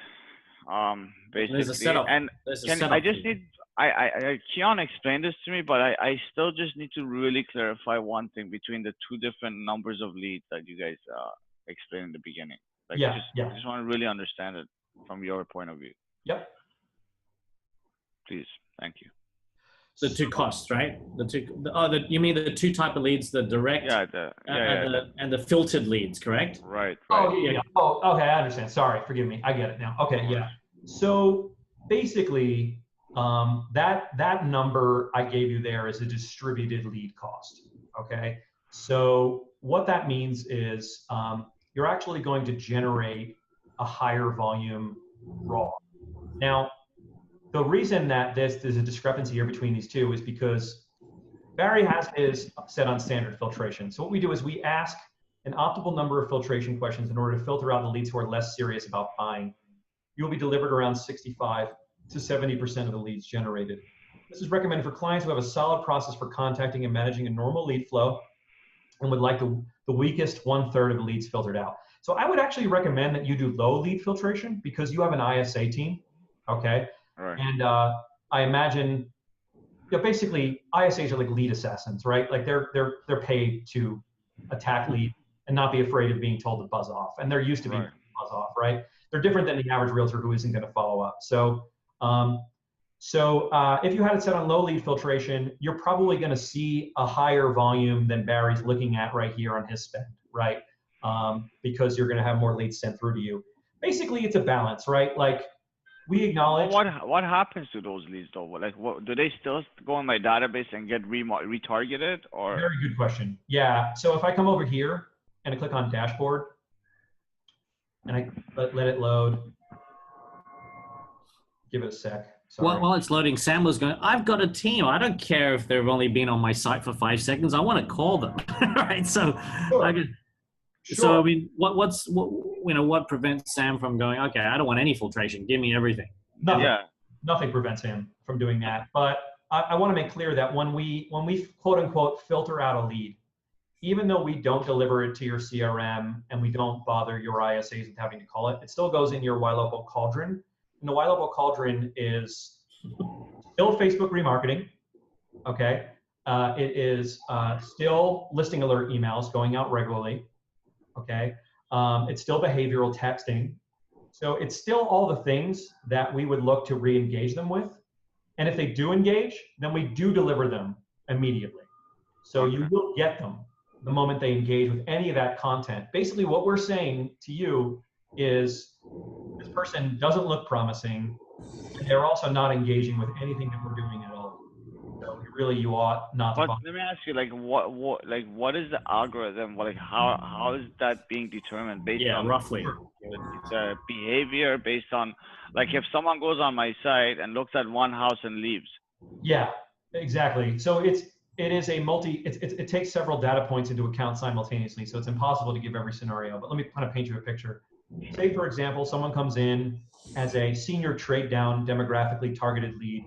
basically. There's a setup. And There's a can setup I just fee. need Keon explained this to me, but I still just need to really clarify one thing between the two different numbers of leads that you guys explained in the beginning. Like, Yeah. I just want to really understand it from your point of view. Yep. Please, thank you. The two costs, right? You mean the two type of leads, the direct and the filtered leads, correct? Right. Oh, yeah. Oh, okay, I understand. Sorry, forgive me. I get it now. Okay, yeah. So basically, that number I gave you there is a distributed lead cost, okay? So what that means is you're actually going to generate a higher volume raw. Now, the reason that there's a discrepancy here between these two is because Barry has his set on standard filtration. So what we do is we ask an optimal number of filtration questions in order to filter out the leads who are less serious about buying. You'll be delivered around 65 to 70% of the leads generated. This is recommended for clients who have a solid process for contacting and managing a normal lead flow and would like the weakest 1/3 of the leads filtered out. So I would actually recommend that you do low lead filtration because you have an ISA team, okay? Right. And I imagine, basically ISAs are like lead assassins, right? Like they're paid to attack lead and not be afraid of being told to buzz off. And they're used to being buzz off, right? They're different than the average realtor who isn't going to follow up. So, if you had it set on low lead filtration, you're probably going to see a higher volume than Barry's looking at right here on his spend, right? Because you're going to have more leads sent through to you. Basically, it's a balance, right? Like, we acknowledge. What happens to those leads though? Like, what do they still go in my database and get retargeted or? Very good question. Yeah. So if I come over here and I click on dashboard and I let it load, give it a sec. Sorry. While it's loading, Sam was going, I've got a team. I don't care if they've only been on my site for 5 seconds. I want to call them, right? So, Sure. So I mean, what prevents Sam from going, okay, I don't want any filtration. Give me everything. Nothing prevents him from doing that. But I want to make clear that when we quote unquote filter out a lead, even though we don't deliver it to your CRM and we don't bother your ISAs with having to call it, it still goes in your Ylopo cauldron. And the Ylopo cauldron is still Facebook remarketing, okay? It is still listing alert emails going out regularly, okay? It's still behavioral texting. So it's still all the things that we would look to re-engage them with. And if they do engage, then we do deliver them immediately. So you will get them the moment they engage with any of that content. Basically what we're saying to you is this person doesn't look promising, and they're also not engaging with anything that we're doing at all. So really you ought not to. But let me ask you, like, what is the algorithm? Like, how is that being determined based on roughly it's behavior based on, like, if someone goes on my site and looks at one house and leaves? Yeah, exactly. So it takes several data points into account simultaneously. So it's impossible to give every scenario, but let me kind of paint you a picture. Say, for example, someone comes in as a senior trade down demographically targeted lead,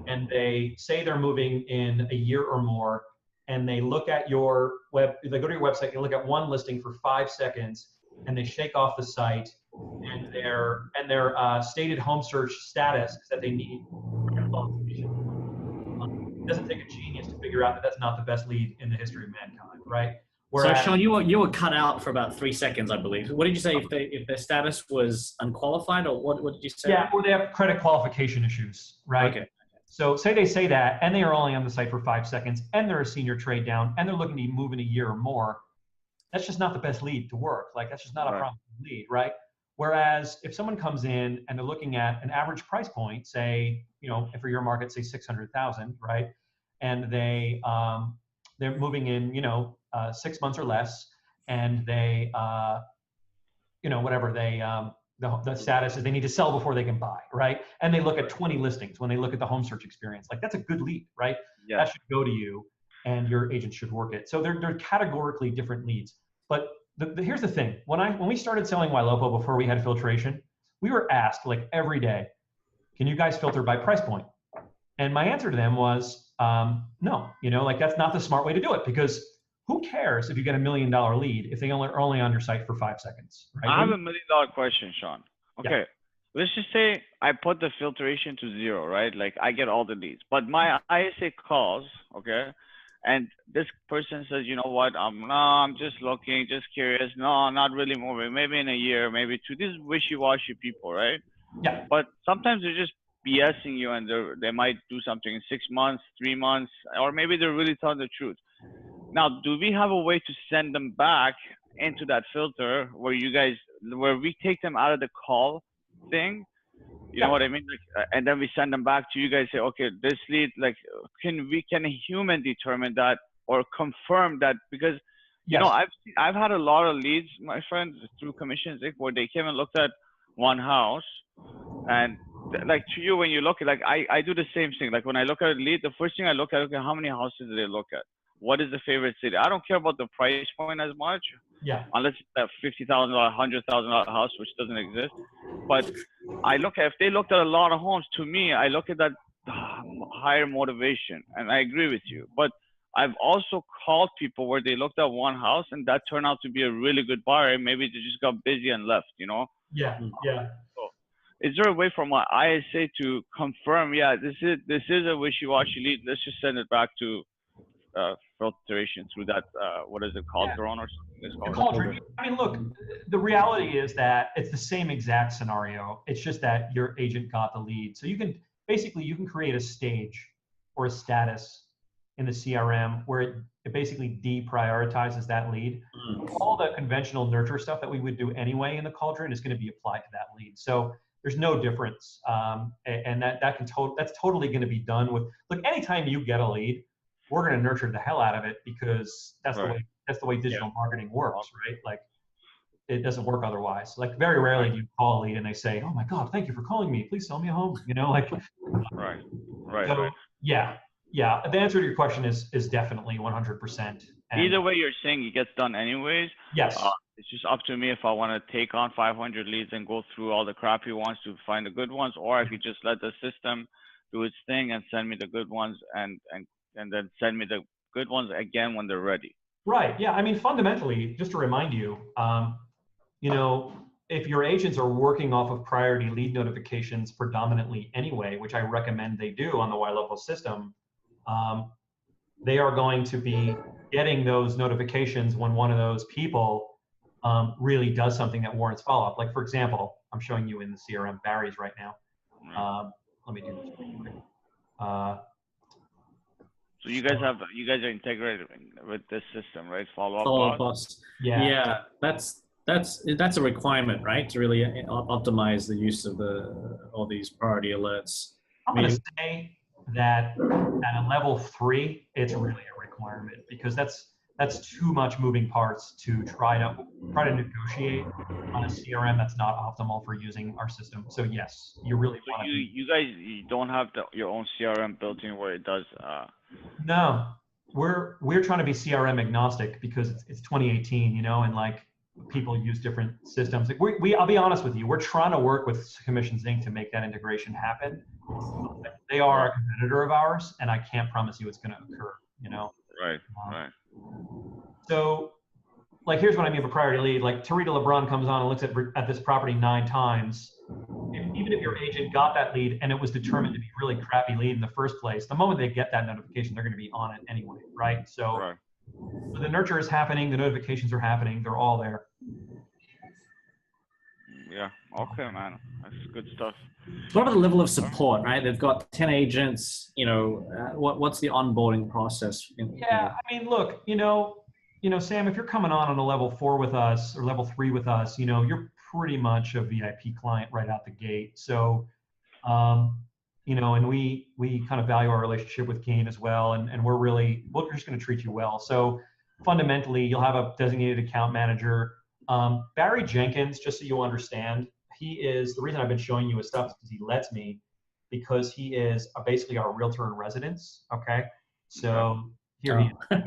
and they say they're moving in a year or more, and they look at your they go to your website, they look at one listing for 5 seconds, and they shake off the site, and their stated home search status is that they need qualification. It doesn't take a genius to figure out that that's not the best lead in the history of mankind, right? Whereas, so Sean, you were cut out for about 3 seconds, I believe. What did you say if their status was unqualified, or what did you say? Yeah, or they have credit qualification issues, right? Okay. So they say that, and they are only on the site for 5 seconds, and they're a senior trade down, and they're looking to move in a year or more. That's just not the best lead to work. Like, that's just not a promising lead, right? Whereas if someone comes in and they're looking at an average price point, say, for your market, say 600,000, right? And they're moving in, 6 months or less, and they, the status is they need to sell before they can buy, right? And they look at 20 listings when they look at the home search experience. Like, that's a good lead, right? Yeah. That should go to you, and your agent should work it. So they're categorically different leads. But here's the thing: when we started selling Ylopo before we had filtration, we were asked like every day, can you guys filter by price point? And my answer to them was, no, like that's not the smart way to do it, because who cares if you get $1 million lead if they are only on your site for 5 seconds, right? I have $1 million question, Sean. Okay. Yeah. Let's just say I put the filtration to 0, right? Like I get all the leads, but my ISA calls, okay? And this person says, you know what? I'm just looking, just curious. No, not really moving. Maybe in a year, maybe 2. These wishy-washy people, right? Yeah. But sometimes they're just BSing you, and they might do something in 6 months, 3 months, or maybe they're really telling the truth. Now, do we have a way to send them back into that filter where we take them out of the call thing? You know what I mean? Like, and then we send them back to you guys, say, okay, this lead, like, can a human determine that or confirm that? Because, you know, I've had a lot of leads, my friends, through commissions, where they came and looked at one house, and like to you, when you look at, like, I do the same thing. Like when I look at a lead, the first thing I look at, okay, how many houses do they look at? What is the favorite city? I don't care about the price point as much. Yeah. Unless it's a $50,000, $100,000 house, which doesn't exist. But I look at, if they looked at a lot of homes, to me, I look at that higher motivation, and I agree with you. But I've also called people where they looked at one house and that turned out to be a really good buyer. Maybe they just got busy and left, you know? Yeah. Yeah. So is there a way for my ISA to confirm, yeah, this is a wishy-washy lead. Let's just send it back to filtration through that, what is it called, Drone or something? It's called Cauldron. I mean, look, the reality is that it's the same exact scenario. It's just that your agent got the lead. So you can create a stage or a status in the CRM where it basically deprioritizes that lead. All the conventional nurture stuff that we would do anyway in the Cauldron is going to be applied to that lead. So there's no difference, and that's totally going to be done with. Look, anytime you get a lead, we're going to nurture the hell out of it, because that's the way digital marketing works, right? Like, it doesn't work otherwise. Like, very rarely do you call a lead and they say, "Oh my God, thank you for calling me. Please sell me a home." You know, like. Right. Yeah. The answer to your question is definitely 100%. Either way, you're saying it gets done anyways. Yes. It's just up to me if I want to take on 500 leads and go through all the crappy ones to find the good ones, or I could just let the system do its thing and send me the good ones, and then send me the good ones again when they're ready. Right. Yeah. I mean, fundamentally, just to remind you, you know, if your agents are working off of priority lead notifications predominantly anyway, which I recommend they do on the Ylopo system, they are going to be getting those notifications when one of those people really does something that warrants follow-up. Like, for example, I'm showing you in the CRM Barry's right now. Let me do this really quick. So you guys are integrated with this system, right? Follow-up boss. Yeah. That's a requirement, right? To really optimize the use of all these priority alerts. I'm going to say that at a level 3, it's really a requirement, because that's too much moving parts to try to negotiate on a CRM that's not optimal for using our system. So yes, you really want to. You guys, you don't have your own CRM built in where it does. No, we're trying to be CRM agnostic, because it's 2018, you know, and like, people use different systems. Like, I'll be honest with you, we're trying to work with Commissions Inc. to make that integration happen. They are a competitor of ours, and I can't promise you it's going to occur, you know? Right. So, like, here's what I mean by priority lead. Like, Tarita LeBron comes on and looks at this property 9 times. Even if your agent got that lead and it was determined to be really crappy lead in the first place, the moment they get that notification, they're going to be on it anyway, right? So the nurture is happening, the notifications are happening, they're all there. Yeah. Okay, man. That's good stuff. What about the level of support, right? They've got 10 agents, you know, what's the onboarding process? I mean, look, you know, Sam, if you're coming on a level 4 with us or level 3 with us, you know, you're pretty much a VIP client right out the gate. So, you know, and we kind of value our relationship with Gain as well. And we're just going to treat you well. So fundamentally, you'll have a designated account manager. Barry Jenkins, just so you understand, he is, the reason I've been showing you his stuff is because he lets me, because he is basically our realtor in residence. Okay. So here he is.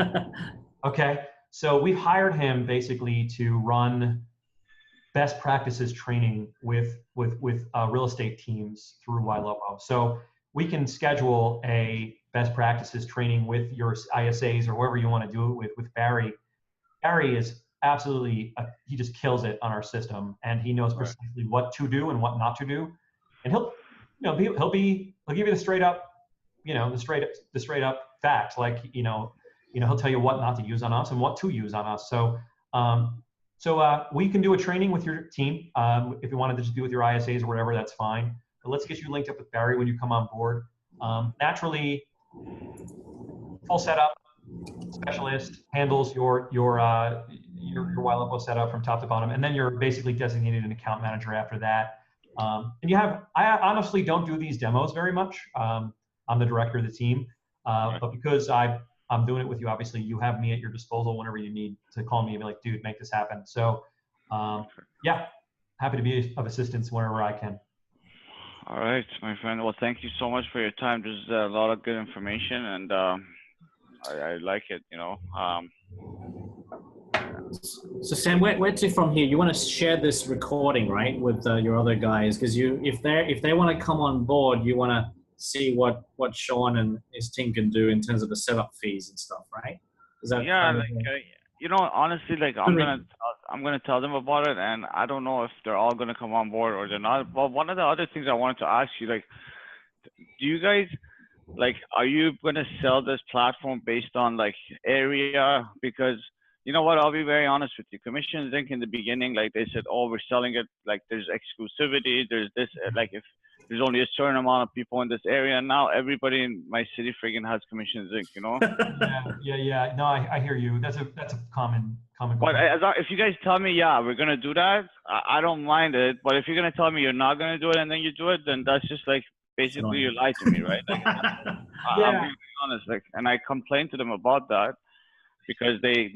Okay. So we've hired him basically to run best practices training with real estate teams through Ylopo. So we can schedule a best practices training with your ISAs or whoever you want to do it with Barry. Barry is absolutely, he just kills it on our system, and he knows precisely what to do and what not to do. And he'll give you the straight up, the straight up facts. Like, he'll tell you what not to use on us and what to use on us. So, we can do a training with your team. If you wanted to just do with your ISAs or whatever, that's fine. But let's get you linked up with Barry when you come on board. Naturally, full setup specialist handles your Ylopo setup from top to bottom, and then you're basically designated an account manager after that. And I honestly don't do these demos very much. I'm the director of the team, but because I'm doing it with you, obviously you have me at your disposal whenever you need to call me and be like, dude, make this happen. So yeah, happy to be of assistance whenever I can. All right, my friend. Well, thank you so much for your time. There's a lot of good information, and I like it, So Sam, where to from here? You want to share this recording, right, with your other guys? Because if they want to come on board, you want to see what Sean and his team can do in terms of the setup fees and stuff, right? Is that honestly, like I'm gonna tell them about it, and I don't know if they're all gonna come on board or they're not. But one of the other things I wanted to ask you, like, do you guys, like, are you gonna sell this platform based on like area? Because you know what, I'll be very honest with you. Commissions Inc. in the beginning, like they said, oh, we're selling it, like there's exclusivity, there's this, like if there's only a certain amount of people in this area, and now everybody in my city friggin' has Commissions Inc. Yeah. No, I hear you. That's a common. But if you guys tell me, yeah, we're gonna do that, I don't mind it. But if you're gonna tell me you're not gonna do it and then you do it, then that's just like basically you lied to me, right? Like, I'm being honest, like, and I complained to them about that because they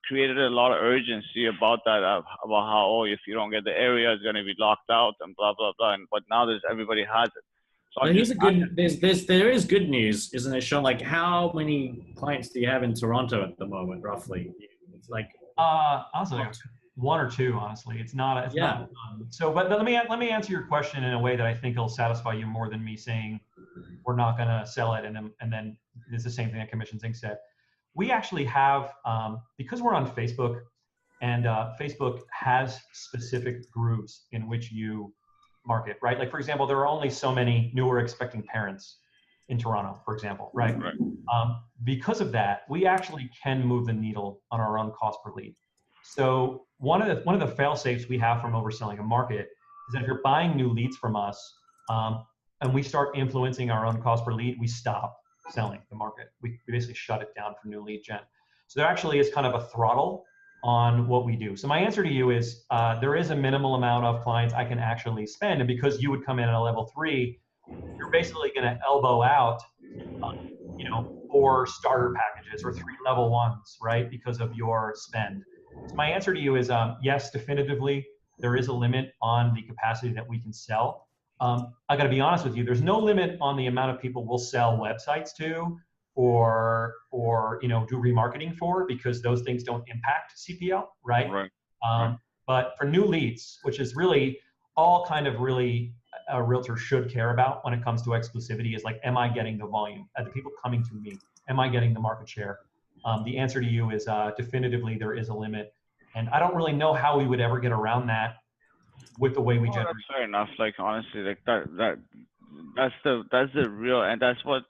created a lot of urgency about that, about how, if you don't get the area, it's gonna be locked out and blah blah blah. But now everybody has it. So there is good news, isn't it, Sean? Like, how many clients do you have in Toronto at the moment, roughly? It's like honestly, one or two. Honestly, it's not. Not so, but let me answer your question in a way that I think will satisfy you more than me saying we're not going to sell it, and then it's the same thing that Commissions Inc. said. We actually have, because we're on Facebook, and Facebook has specific groups in which you market, right? Like, for example, there are only so many new or expecting parents in Toronto, for example, right? Because of that, we actually can move the needle on our own cost per lead. So one of the fail-safes we have from overselling a market is that if you're buying new leads from us, and we start influencing our own cost per lead, we stop selling the market. We basically shut it down for new lead gen. So there actually is kind of a throttle on what we do. So my answer to you is there is a minimal amount of clients I can actually spend, and because you would come in at a level 3, you're basically going to elbow out, 4 starter packages or 3 level 1s, right? Because of your spend. So my answer to you is yes, definitively, there is a limit on the capacity that we can sell. I got to be honest with you. There's no limit on the amount of people we'll sell websites to, or do remarketing for, because those things don't impact CPL, right? But for new leads, which is really all kind of really a realtor should care about when it comes to exclusivity, is like, am I getting the volume? Are the people coming to me? Am I getting the market share? The answer to you is definitively there is a limit, and I don't really know how we would ever get around that with the way we generate. That's fair enough. Like, honestly, like that's the real, and that's what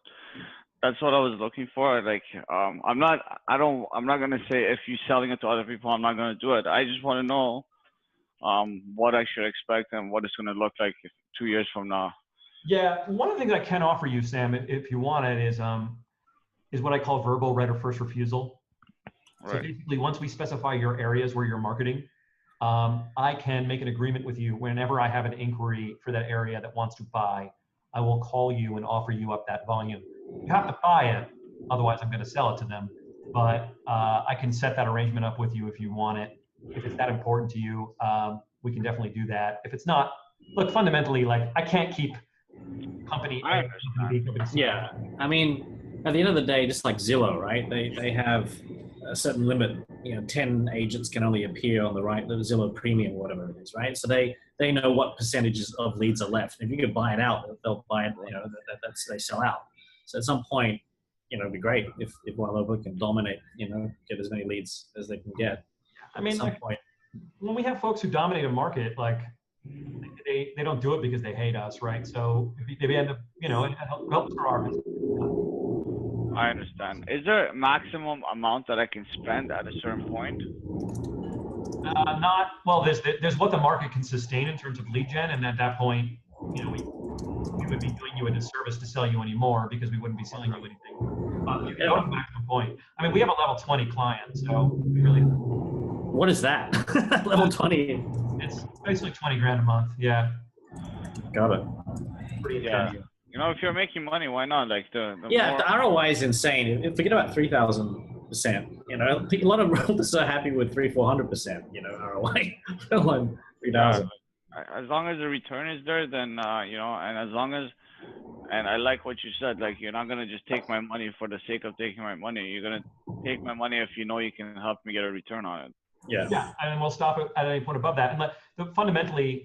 I was looking for. Like, I'm not gonna say if you're selling it to other people, I'm not gonna do it. I just want to know what I should expect and what it's gonna look like 2 years from now. Yeah, one of the things I can offer you, Sam, if you want it, is what I call verbal right of first refusal. So basically, once we specify your areas where you're marketing, I can make an agreement with you. Whenever I have an inquiry for that area that wants to buy, I will call you and offer you up that volume. You have to buy it, otherwise I'm going to sell it to them. But I can set that arrangement up with you if you want it. If it's that important to you, we can definitely do that. If it's not, look, fundamentally, like, I can't keep company A, company B, company C. Yeah, I mean, at the end of the day, just like Zillow, right? They have a certain limit. 10 agents can only appear on the right, the Zillow Premium, whatever it is, right? So they know what percentages of leads are left. If you could buy it out, they'll buy it. They sell out. So at some point, it'd be great if Ylopo can dominate. Get as many leads as they can get. I mean, at some point. When we have folks who dominate a market, like they don't do it because they hate us, right? So if they end up, it helps for our business. I understand. Is there a maximum amount that I can spend at a certain point? Not well. There's what the market can sustain in terms of lead gen, and at that point, we would be doing you a disservice to sell you any more because we wouldn't be selling you anything. You can go to the maximum point. I mean, we have a level 20 client, so we really. What is that? Level 20. It's basically 20 grand a month. Yeah. Got it. Pretty Yeah. If you're making money, why not? Like the the ROI is insane. Forget about 3,000%. A lot of realtors are happy with 300-400%. ROI. Like 3,000. As long as the return is there, then and as long as, and I like what you said. Like you're not gonna just take my money for the sake of taking my money. You're gonna take my money if you can help me get a return on it. Yeah, and we'll stop it at any point above that. And fundamentally,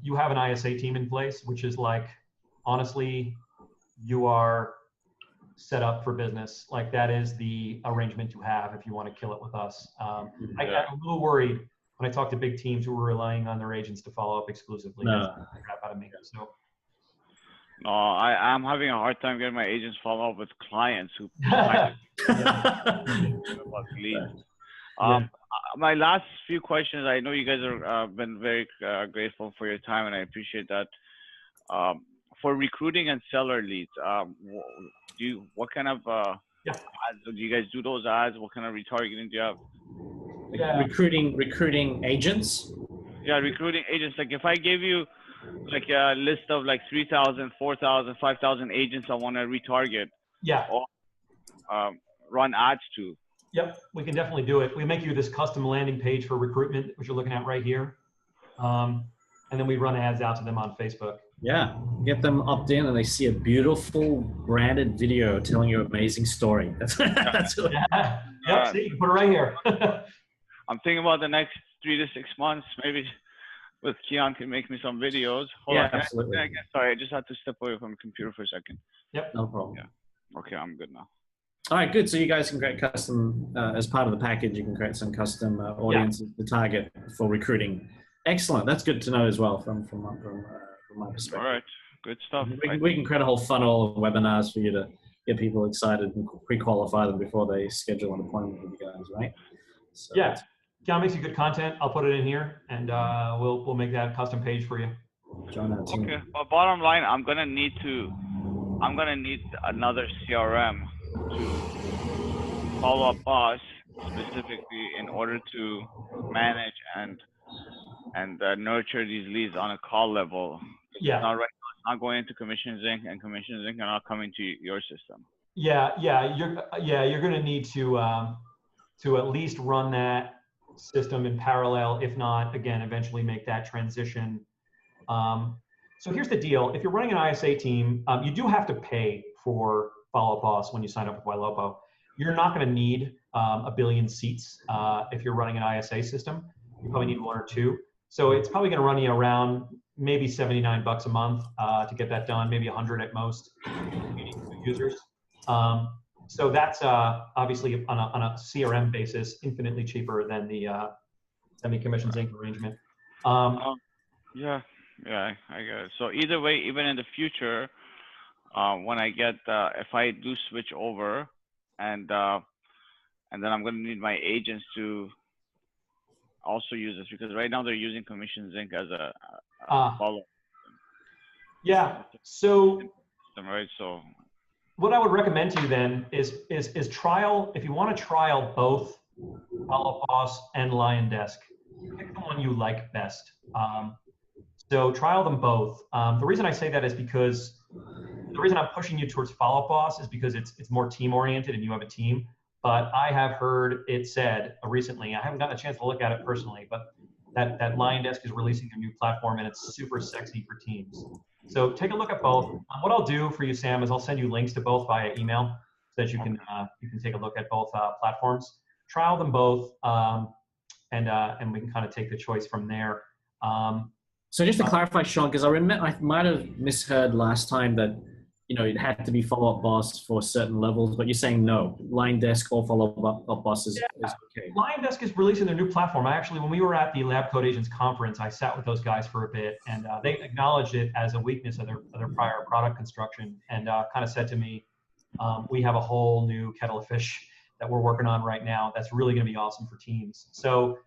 you have an ISA team in place, which is like, honestly, you are set up for business. Like that is the arrangement you have if you want to kill it with us. I'm a little worried when I talk to big teams who are relying on their agents to follow up exclusively. No. Crap out of me. So. No, I'm having a hard time getting my agents follow up with clients who leads. My last few questions. I know you guys are been very grateful for your time, and I appreciate that. For recruiting and seller leads, what kind of ads do you guys do? Those ads? What kind of retargeting do you have? Recruiting agents. Yeah, recruiting agents. Like if I gave you like a list of like 3,000, 4,000, 5,000 agents I want to retarget. Yeah. Or run ads to. Yep, we can definitely do it. We make you this custom landing page for recruitment, which you're looking at right here. And then we run ads out to them on Facebook. Yeah, get them opt in and they see a beautiful branded video telling your amazing story. That's what. Yep, see, you can put it right here. I'm thinking about the next 3 to 6 months, maybe with Keon can make me some videos. Hold on, absolutely. Sorry, I just had to step away from the computer for a second. Yep. No problem. Yeah. Okay, I'm good now. All right, good. So you guys can create custom, as part of the package, you can create some custom audiences to target for recruiting. Excellent. That's good to know as well from my perspective. All right, good stuff. We can create a whole funnel of webinars for you to get people excited and pre-qualify them before they schedule an appointment with you guys, right? So yeah, John makes you good content. I'll put it in here, and we'll make that custom page for you. Join our team. Okay. Well, bottom line, I'm gonna need another CRM to follow up us specifically in order to manage and nurture these leads on a call level. Yeah. It's not right now, it's not going into Commissions Inc. and Commissions Inc. are not coming to your system. Yeah, you're going to need to at least run that system in parallel, if not, again, eventually make that transition. So here's the deal. If you're running an ISA team, you do have to pay for Follow Up Boss when you sign up with Ylopo. You're not going to need a billion seats if you're running an ISA system. You probably need 1 or 2. So it's probably going to run you around maybe $79 a month to get that done, maybe 100 at most users. So that's obviously on a CRM basis, infinitely cheaper than the Commissions Inc. arrangement. Yeah, I get it. So either way, even in the future, when I get, if I do switch over, and then I'm going to need my agents to also use this, because right now they're using Commissions Inc. as a follow-up. Yeah. So. Right. So. What I would recommend to you then is trial. If you want to trial both Follow Boss and LionDesk, pick the one you like best. So trial them both. The reason I say that is because the reason I'm pushing you towards Follow Boss is because it's more team oriented and you have a team. But I have heard it said recently, I haven't gotten a chance to look at it personally, but that LionDesk is releasing a new platform and it's super sexy for teams. So take a look at both. What I'll do for you, Sam, is I'll send you links to both via email so that you can take a look at both platforms. trial them both, and we can kind of take the choice from there. So just to clarify, Sean, because I remember I might have misheard last time that it had to be follow-up boss for certain levels, but you're saying no, line desk or follow-up boss is okay. Lion Desk is releasing their new platform. When we were at the Lab Code Agents conference, I sat with those guys for a bit, and they acknowledged it as a weakness of their prior product construction, and kind of said to me, we have a whole new kettle of fish that we're working on right now that's really going to be awesome for teams. So